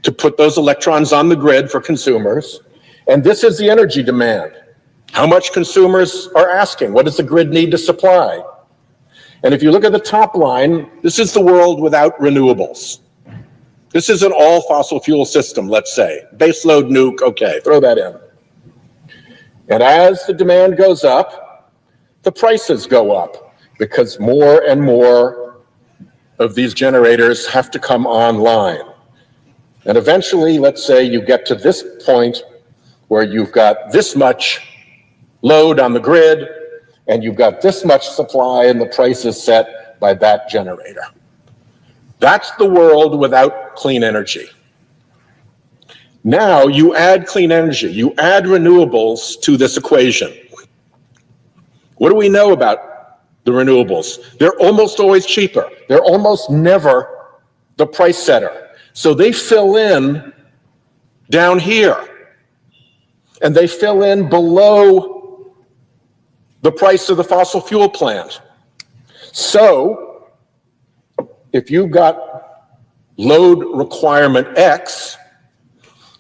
to put those electrons on the grid for consumers. And this is the energy demand. How much consumers are asking? What does the grid need to supply? And if you look at the top line, this is the world without renewables. This is an all fossil fuel system, let's say. Baseload nuke, okay, throw that in. And as the demand goes up, the prices go up because more and more of these generators have to come online. And eventually, let's say you get to this point where you've got this much load on the grid and you've got this much supply and the price is set by that generator. That's the world without clean energy. Now you add clean energy, you add renewables to this equation. What do we know about the renewables? They're almost always cheaper. They're almost never the price setter. So they fill in down here, and they fill in below the price of the fossil fuel plant. So if you've got load requirement X,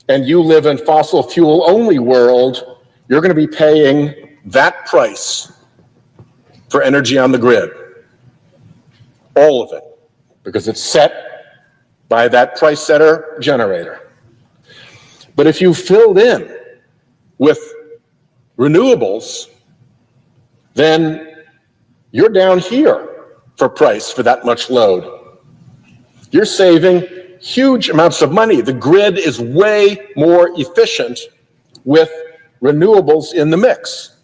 and you live in fossil fuel only world, you're going to be paying that price for energy on the grid. All of it, because it's set by that price setter generator. But if you filled in with renewables, then you're down here for price for that much load. You're saving huge amounts of money. The grid is way more efficient with renewables in the mix.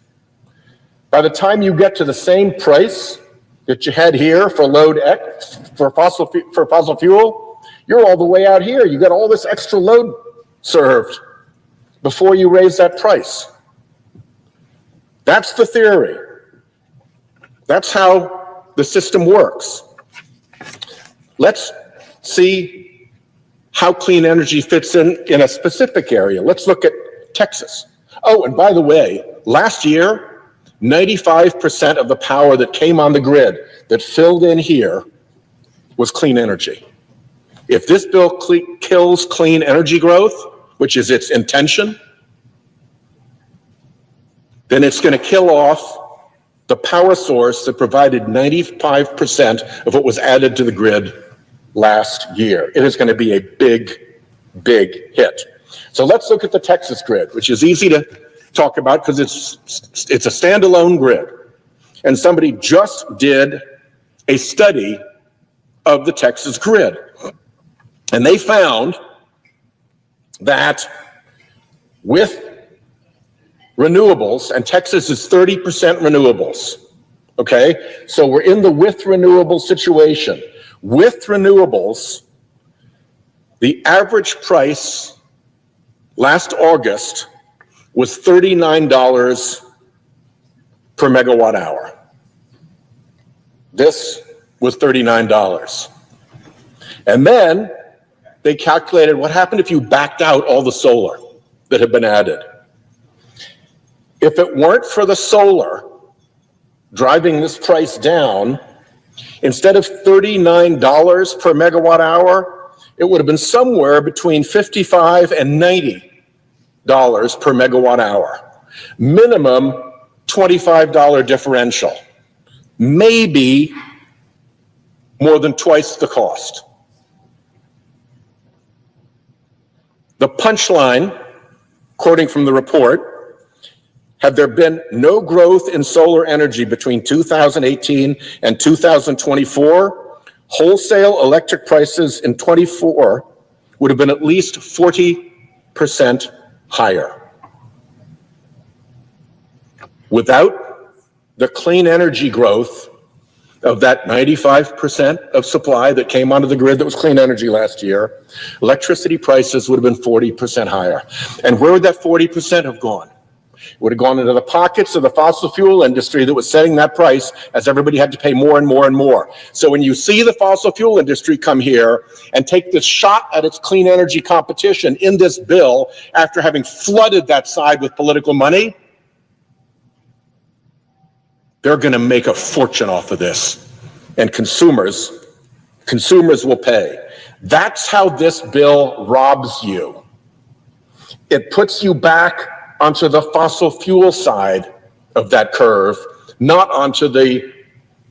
By the time you get to the same price that you had here for load X, for fossil fuel, you're all the way out here. You got all this extra load served before you raise that price. That's the theory. That's how the system works. Let's see how clean energy fits in a specific area. Let's look at Texas. Oh, and by the way, last year, 95% of the power that came on the grid that filled in here was clean energy. If this bill kills clean energy growth, which is its intention, then it's going to kill off the power source that provided 95% of what was added to the grid last year. It is going to be a big, big hit. So let's look at the Texas grid, which is easy to talk about because it's a standalone grid. And somebody just did a study of the Texas grid. And they found that with renewables, and Texas is 30% renewables, okay? So we're in the with renewable situation. With renewables, the average price last August was $39 per megawatt hour. This was $39. And then they calculated what happened if you backed out all the solar that had been added. If it weren't for the solar driving this price down, instead of $39 per megawatt hour, it would have been somewhere between $55 and $90 per megawatt hour. Minimum $25 differential. Maybe more than twice the cost. The punchline, quoting from the report, had there been no growth in solar energy between 2018 and 2024, wholesale electric prices in 24 would have been at least 40% higher. Without the clean energy growth of that 95% of supply that came onto the grid that was clean energy last year, electricity prices would have been 40% higher. And where would that 40% have gone? It would have gone into the pockets of the fossil fuel industry that was setting that price as everybody had to pay more and more and more. So when you see the fossil fuel industry come here and take this shot at its clean energy competition in this bill after having flooded that side with political money, they're going to make a fortune off of this. And consumers will pay. That's how this bill robs you. It puts you back onto the fossil fuel side of that curve, not onto the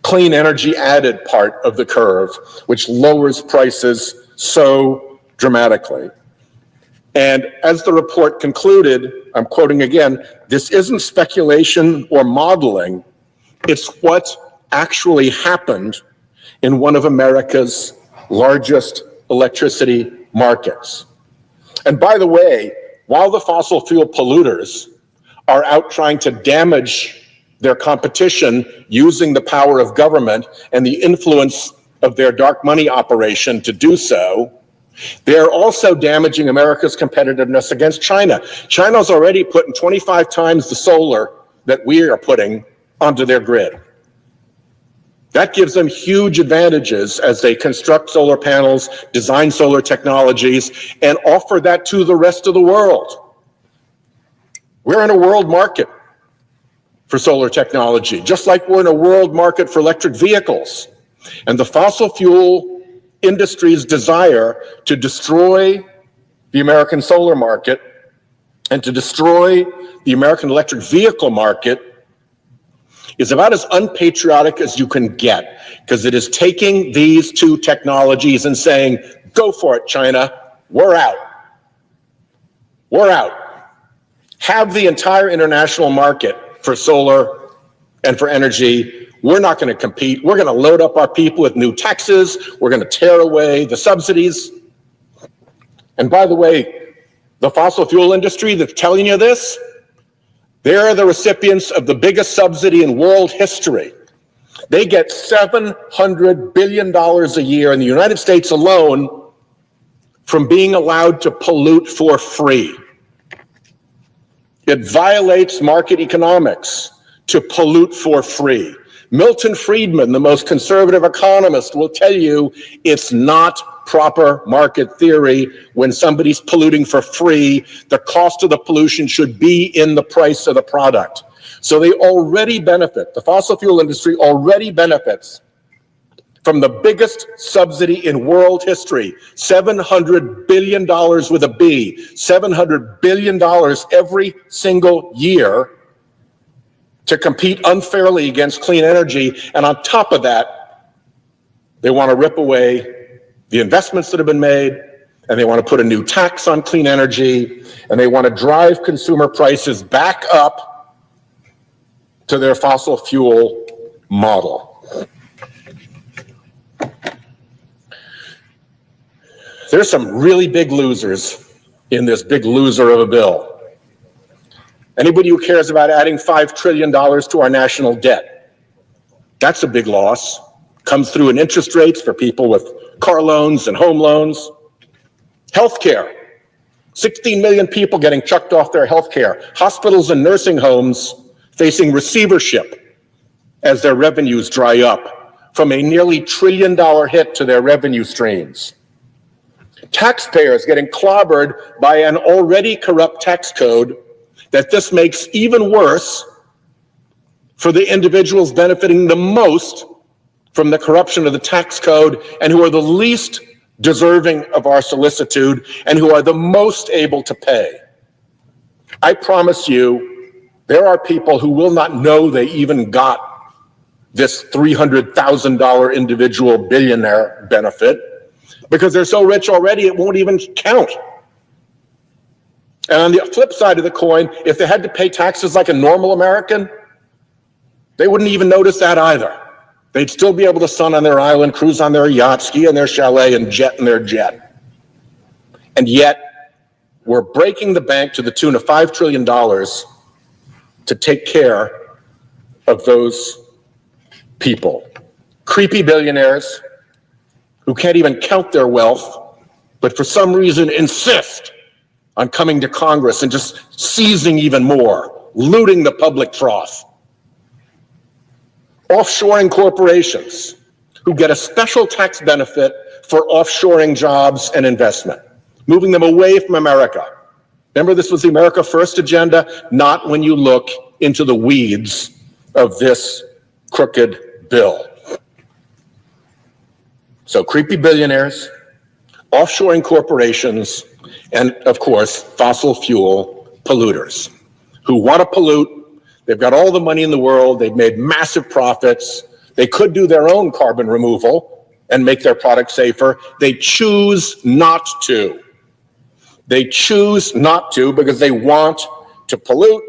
clean energy added part of the curve, which lowers prices so dramatically. And as the report concluded, I'm quoting again, this isn't speculation or modeling, it's what actually happened in one of America's largest electricity markets. And by the way, while the fossil fuel polluters are out trying to damage their competition using the power of government and the influence of their dark money operation to do so, they're also damaging America's competitiveness against China. China's already putting 25 times the solar that we are putting onto their grid. That gives them huge advantages as they construct solar panels, design solar technologies, and offer that to the rest of the world. We're in a world market for solar technology, just like we're in a world market for electric vehicles. And the fossil fuel industry's desire to destroy the American solar market and to destroy the American electric vehicle market is about as unpatriotic as you can get, because it is taking these two technologies and saying, go for it, China, we're out. We're out. Have the entire international market for solar and for energy. We're not going to compete. We're going to load up our people with new taxes. We're going to tear away the subsidies. And by the way, the fossil fuel industry that's telling you this, they're the recipients of the biggest subsidy in world history. They get $700 billion a year in the United States alone from being allowed to pollute for free. It violates market economics to pollute for free. Milton Friedman, the most conservative economist, will tell you it's not proper market theory. When somebody's polluting for free, the cost of the pollution should be in the price of the product. So they already benefit, the fossil fuel industry already benefits from the biggest subsidy in world history, $700 billion with a B, $700 billion every single year to compete unfairly against clean energy. And on top of that, they want to rip away the investments that have been made, and they want to put a new tax on clean energy, and they want to drive consumer prices back up to their fossil fuel model. There's some really big losers in this big loser of a bill. Anybody who cares about adding $5 trillion to our national debt, that's a big loss. Comes through in interest rates for people with car loans and home loans. Healthcare, 16 million people getting chucked off their healthcare. Hospitals and nursing homes facing receivership as their revenues dry up from a nearly $1 trillion hit to their revenue streams. Taxpayers getting clobbered by an already corrupt tax code that this makes even worse for the individuals benefiting the most from the corruption of the tax code and who are the least deserving of our solicitude and who are the most able to pay. I promise you, there are people who will not know they even got this $300,000 individual billionaire benefit because they're so rich already it won't even count. And on the flip side of the coin, if they had to pay taxes like a normal American, they wouldn't even notice that either. They'd still be able to sun on their island, cruise on their yacht, ski in their chalet, and jet in their jet. And yet, we're breaking the bank to the tune of $5 trillion to take care of those people. creepy billionaires who can't even count their wealth, but for some reason insist on coming to Congress and just seizing even more, looting the public trough. Offshoring corporations who get a special tax benefit for offshoring jobs and investment, moving them away from America. Remember, this was the America First agenda, not when you look into the weeds of this crooked bill. So creepy billionaires, offshoring corporations, and of course, fossil fuel polluters who want to pollute. They've got all the money in the world. They've made massive profits. They could do their own carbon removal and make their product safer. They choose not to. They choose not to because they want to pollute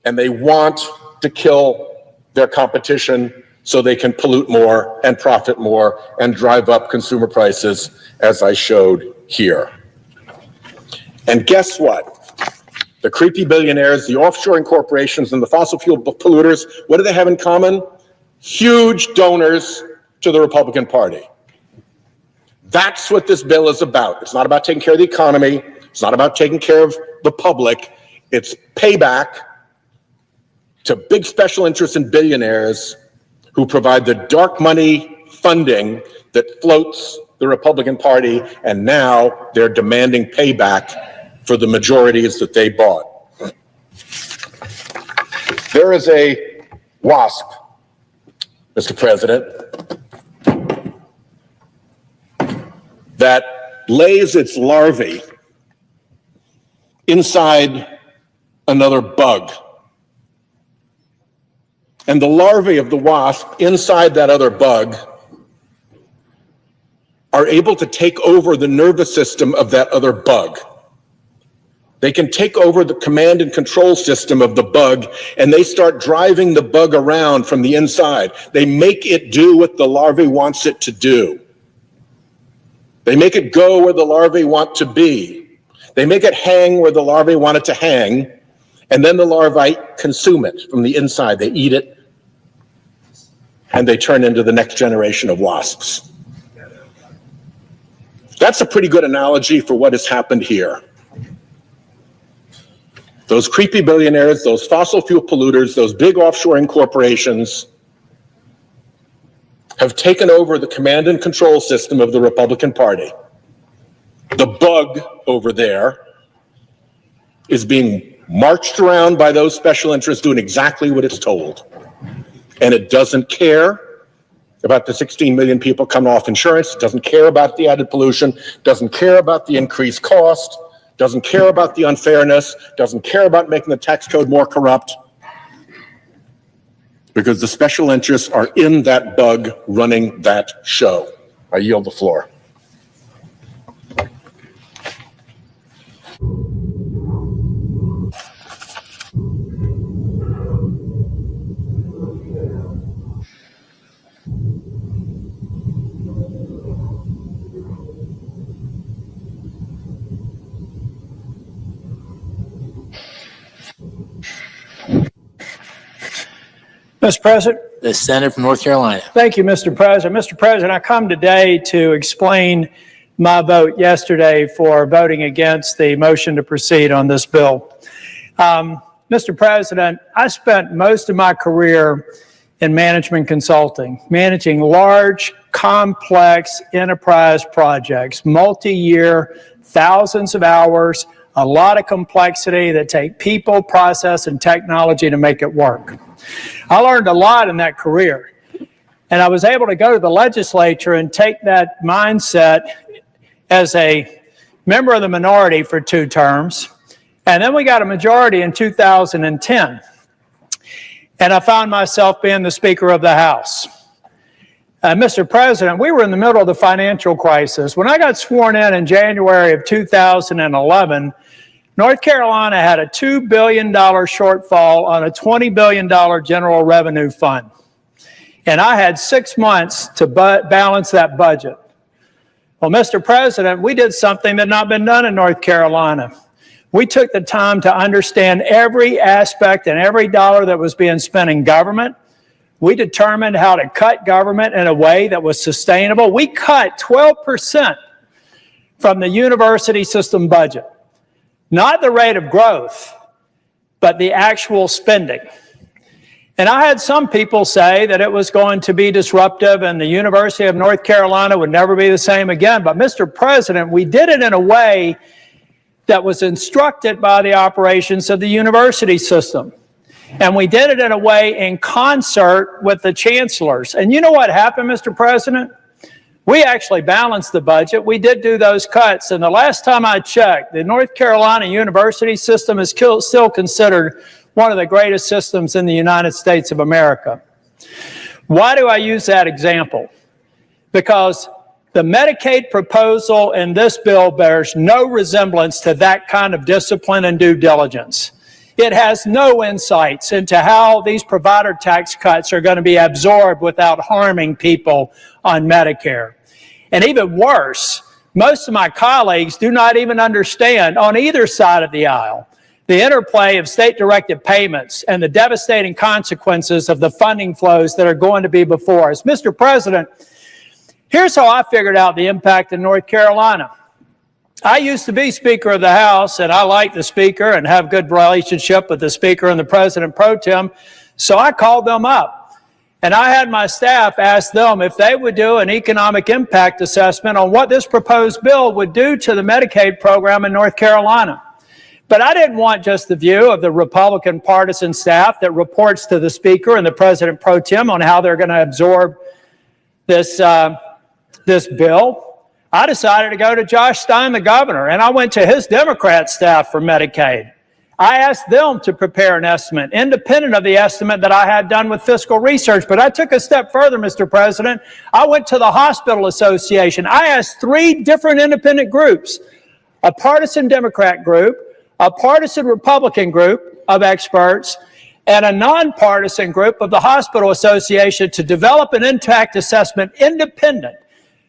and they want to kill their competition so they can pollute more and profit more and drive up consumer prices, as I showed here. And guess what? The creepy billionaires, the offshoring corporations, and the fossil fuel polluters, what do they have in common? Huge donors to the Republican Party. That's what this bill is about. It's not about taking care of the economy. It's not about taking care of the public. It's payback to big special interests and billionaires who provide the dark money funding that floats the Republican Party, and now they're demanding payback for the majorities that they bought. There is a wasp, Mr. President, that lays its larvae inside another bug. And the larvae of the wasp inside that other bug are able to take over the nervous system of that other bug. They can take over the command and control system of the bug, and they start driving the bug around from the inside. They make it do what the larvae wants it to do. They make it go where the larvae want to be. They make it hang where the larvae want it to hang, and then the larvae consume it from the inside. They eat it, and they turn into the next generation of wasps. That's a pretty good analogy for what has happened here. Those creepy billionaires, those fossil fuel polluters, those big offshoring corporations have taken over the command and control system of the Republican Party. The bug over there is being marched around by those special interests doing exactly what it's told. And it doesn't care about the 16 million people coming off insurance, doesn't care about the added pollution, doesn't care about the increased cost, doesn't care about the unfairness, doesn't care about making the tax code more corrupt, because the special interests are in that bug running that show. I yield the floor. Mr. President. The Senator from North Carolina. Thank you, Mr. President. Mr. President, I come today to explain my vote yesterday for voting against the motion to proceed on this bill. Mr. President, I spent most of my career in management consulting, managing large, complex enterprise projects, multi-year, thousands of hours, a lot of complexity that take people, process, and technology to make it work. I learned a lot in that career, and I was able to go to the legislature and take that mindset as a member of the minority for 2 terms, and then we got a majority in 2010, and I found myself being the Speaker of the House. Mr. President, we were in the middle of the financial crisis. When I got sworn in January of 2011, North Carolina had a $2 billion shortfall on a $20 billion general revenue fund. And I had 6 months to balance that budget. Well, Mr. President, we did something that had not been done in North Carolina. We took the time to understand every aspect and every dollar that was being spent in government, We determined how to cut government in a way that was sustainable. We cut 12% from the university system budget. Not the rate of growth, but the actual spending. And I had some people say that it was going to be disruptive and the University of North Carolina would never be the same again. But Mr. President, we did it in a way that was instructed by the operations of the university system. And we did it in a way in concert with the chancellors. And you know what happened, Mr. President? We actually balanced the budget. We did do those cuts. And the last time I checked, the North Carolina university system is still considered one of the greatest systems in the United States of America. Why do I use that example? Because the Medicaid proposal in this bill bears no resemblance to that kind of discipline and due diligence. It has no insights into how these provider tax cuts are going to be absorbed without harming people on Medicare. And even worse, most of my colleagues do not even understand on either side of the aisle the interplay of state-directed payments and the devastating consequences of the funding flows that are going to be before us. Mr. President, here's how I figured out the impact in North Carolina. I used to be Speaker of the House, and I like the Speaker and have good relationship with the Speaker and the President Pro Tem, so I called them up. And I had my staff ask them if they would do an economic impact assessment on what this proposed bill would do to the Medicaid program in North Carolina. But I didn't want just the view of the Republican partisan staff that reports to the Speaker and the President Pro Tem on how they're going to absorb this bill. I decided to go to Josh Stein, the governor, and I went to his Democrat staff for Medicaid. I asked them to prepare an estimate, independent of the estimate that I had done with fiscal research. But I took a step further, Mr. President. I went to the Hospital Association. I asked 3 different independent groups, a partisan Democrat group, a partisan Republican group of experts, and a nonpartisan group of the Hospital Association to develop an impact assessment independent,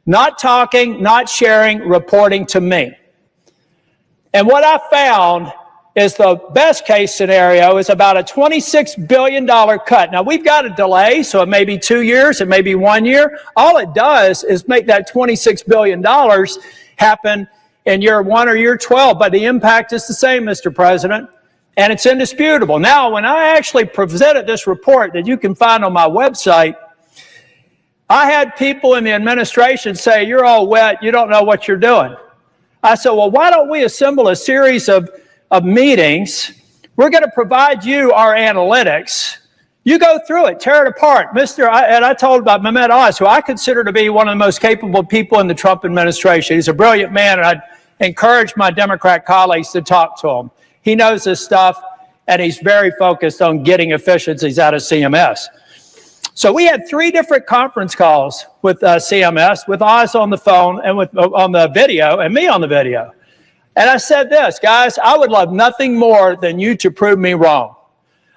not talking, not sharing, reporting to me. And what I found is the best case scenario is about a $26 billion cut. Now, we've got a delay, so it may be 2 years, it may be 1 year. All it does is make that $26 billion happen in year 1 or year 12, but the impact is the same, Mr. President, and it's indisputable. Now, when I actually presented this report that you can find on my website, I had people in the administration say, "You're all wet, you don't know what you're doing." I said, well, why don't we assemble a series of meetings? We're going to provide you our analytics. You go through it, tear it apart. And I told about Mehmet Oz, who I consider to be one of the most capable people in the Trump administration. He's a brilliant man, and I'd encourage my Democrat colleagues to talk to him. He knows this stuff, and he's very focused on getting efficiencies out of CMS. So we had 3 different conference calls with CMS, with Oz on the phone and on the video, and me on the video. And I said this, guys, I would love nothing more than you to prove me wrong.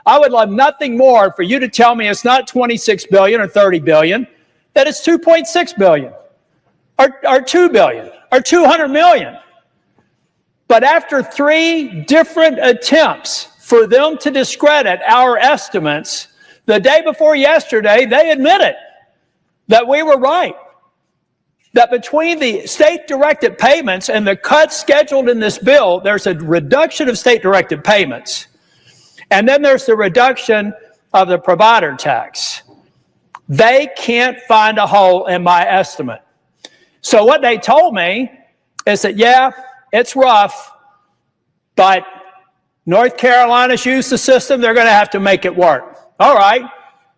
I would love nothing more for you to tell me it's not 26 billion or 30 billion, that it's 2.6 billion or 2 billion or 200 million. But after 3 different attempts for them to discredit our estimates, the day before yesterday, they admitted that we were right. That between the state-directed payments and the cuts scheduled in this bill, there's a reduction of state-directed payments. And then there's the reduction of the provider tax. They can't find a hole in my estimate. So what they told me is that, yeah, it's rough, but North Carolina's used the system. They're going to have to make it work. All right.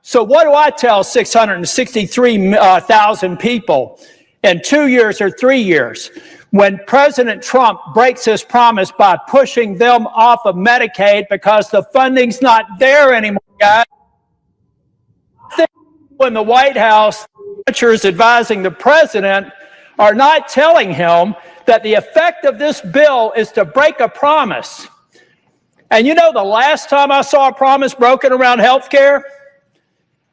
So what do I tell 663,000 people in 2 years or 3 years when President Trump breaks his promise by pushing them off of Medicaid because the funding's not there anymore, guys? When the White House is advising the president are not telling him that the effect of this bill is to break a promise. And you know, the last time I saw a promise broken around health care,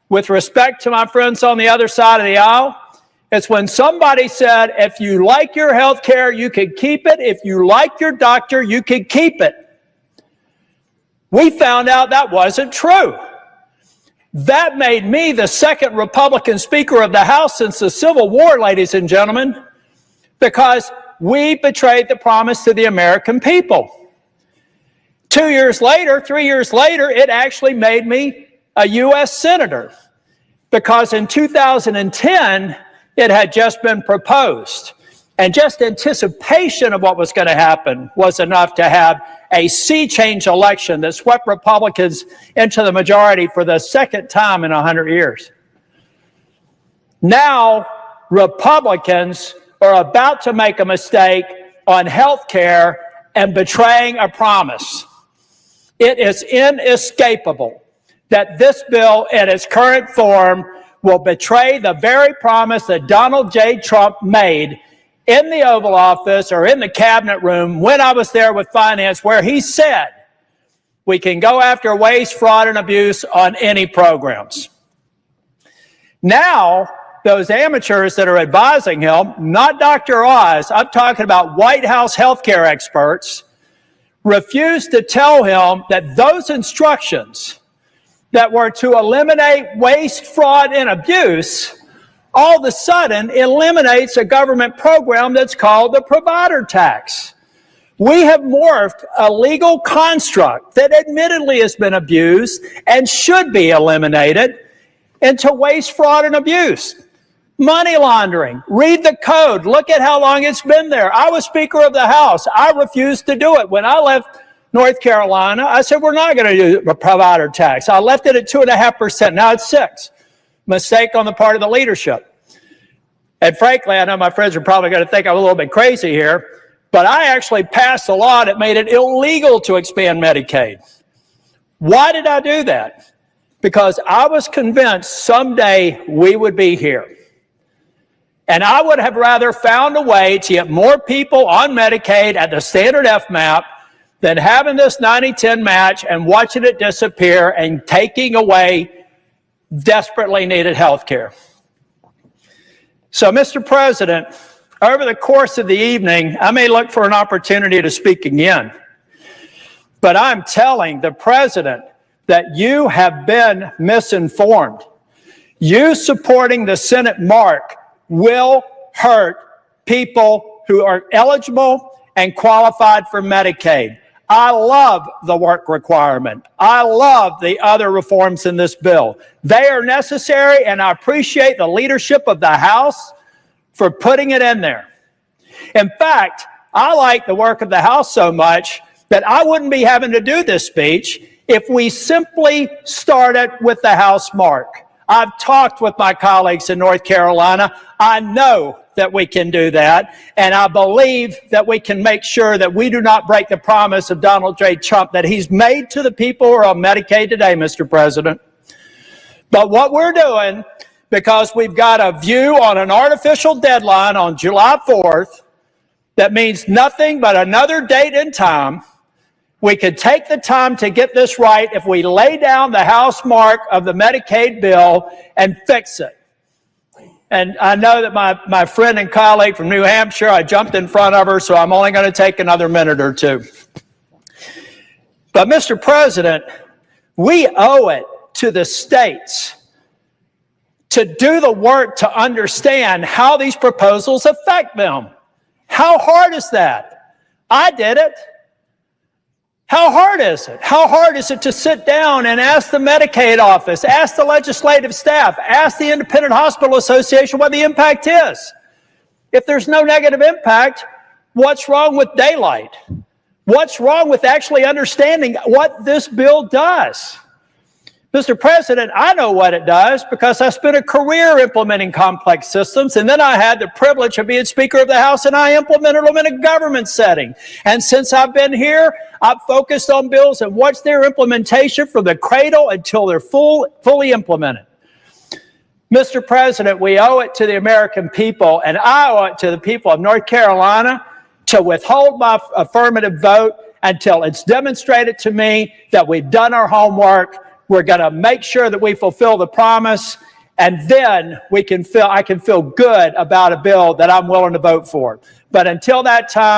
with respect to my friends on the other side of the aisle, it's when somebody said, if you like your health care, you can keep it. If you like your doctor, you can keep it. We found out that wasn't true. That made me the second Republican Speaker of the House since the Civil War, ladies and gentlemen, because we betrayed the promise to the American people. 2 years later, 3 years later, it actually made me a U.S. Senator, because in 2010, it had just been proposed. And just anticipation of what was going to happen was enough to have a sea change election that swept Republicans into the majority for the second time in 100 years. Now, Republicans are about to make a mistake on health care and betraying a promise. It is inescapable that this bill in its current form will betray the very promise that Donald J. Trump made in the Oval Office or in the cabinet room when I was there with finance, where he said we can go after waste, fraud, and abuse on any programs. Now, those amateurs that are advising him, not Dr. Oz, I'm talking about White House healthcare experts, refuse to tell him that those instructions that were to eliminate waste, fraud, and abuse all of a sudden eliminates a government program that's called the provider tax. We have morphed a legal construct that admittedly has been abused and should be eliminated into waste, fraud, and abuse. Money laundering. Read the code. Look at how long it's been there. I was Speaker of the House. I refused to do it. When I left North Carolina, I said, we're not going to do a provider tax. I left it at 2.5%. Now it's 6%. Mistake on the part of the leadership. And frankly, I know my friends are probably going to think I'm a little bit crazy here, but I actually passed a law that made it illegal to expand Medicaid. Why did I do that? Because I was convinced someday we would be here. And I would have rather found a way to get more people on Medicaid at the standard FMAP than having this 90-10 match and watching it disappear and taking away desperately needed health care. So, Mr. President, over the course of the evening, I may look for an opportunity to speak again. But I'm telling the President that you have been misinformed. You supporting the Senate mark will hurt people who are eligible and qualified for Medicaid. I love the work requirement. I love the other reforms in this bill. They are necessary, and I appreciate the leadership of the House for putting it in there. In fact, I like the work of the House so much that I wouldn't be having to do this speech if we simply started with the House mark. I've talked with my colleagues in North Carolina. I know that we can do that, and I believe that we can make sure that we do not break the promise of Donald J. Trump that he's made to the people who are on Medicaid today, Mr. President. But what we're doing, because we've got a view on an artificial deadline on July 4th that means nothing but another date and time, we could take the time to get this right if we lay down the House mark of the Medicaid bill and fix it. And I know that my friend and colleague from New Hampshire, I jumped in front of her, so I'm only going to take another minute or two. But Mr. President, we owe it to the states to do the work to understand how these proposals affect them. How hard is that? I did it. How hard is it? How hard is it to sit down and ask the Medicaid office, ask the legislative staff, ask the Independent Hospital Association what the impact is? If there's no negative impact, what's wrong with daylight? What's wrong with actually understanding what this bill does? Mr. President, I know what it does because I spent a career implementing complex systems, and then I had the privilege of being Speaker of the House, and I implemented them in a government setting. And since I've been here, I've focused on bills and watched their implementation from the cradle until they're fully implemented. Mr. President, we owe it to the American people, and I owe it to the people of North Carolina to withhold my affirmative vote until it's demonstrated to me that we've done our homework. We're going to make sure that we fulfill the promise, and then I can feel good about a bill that I'm willing to vote for. But until that time,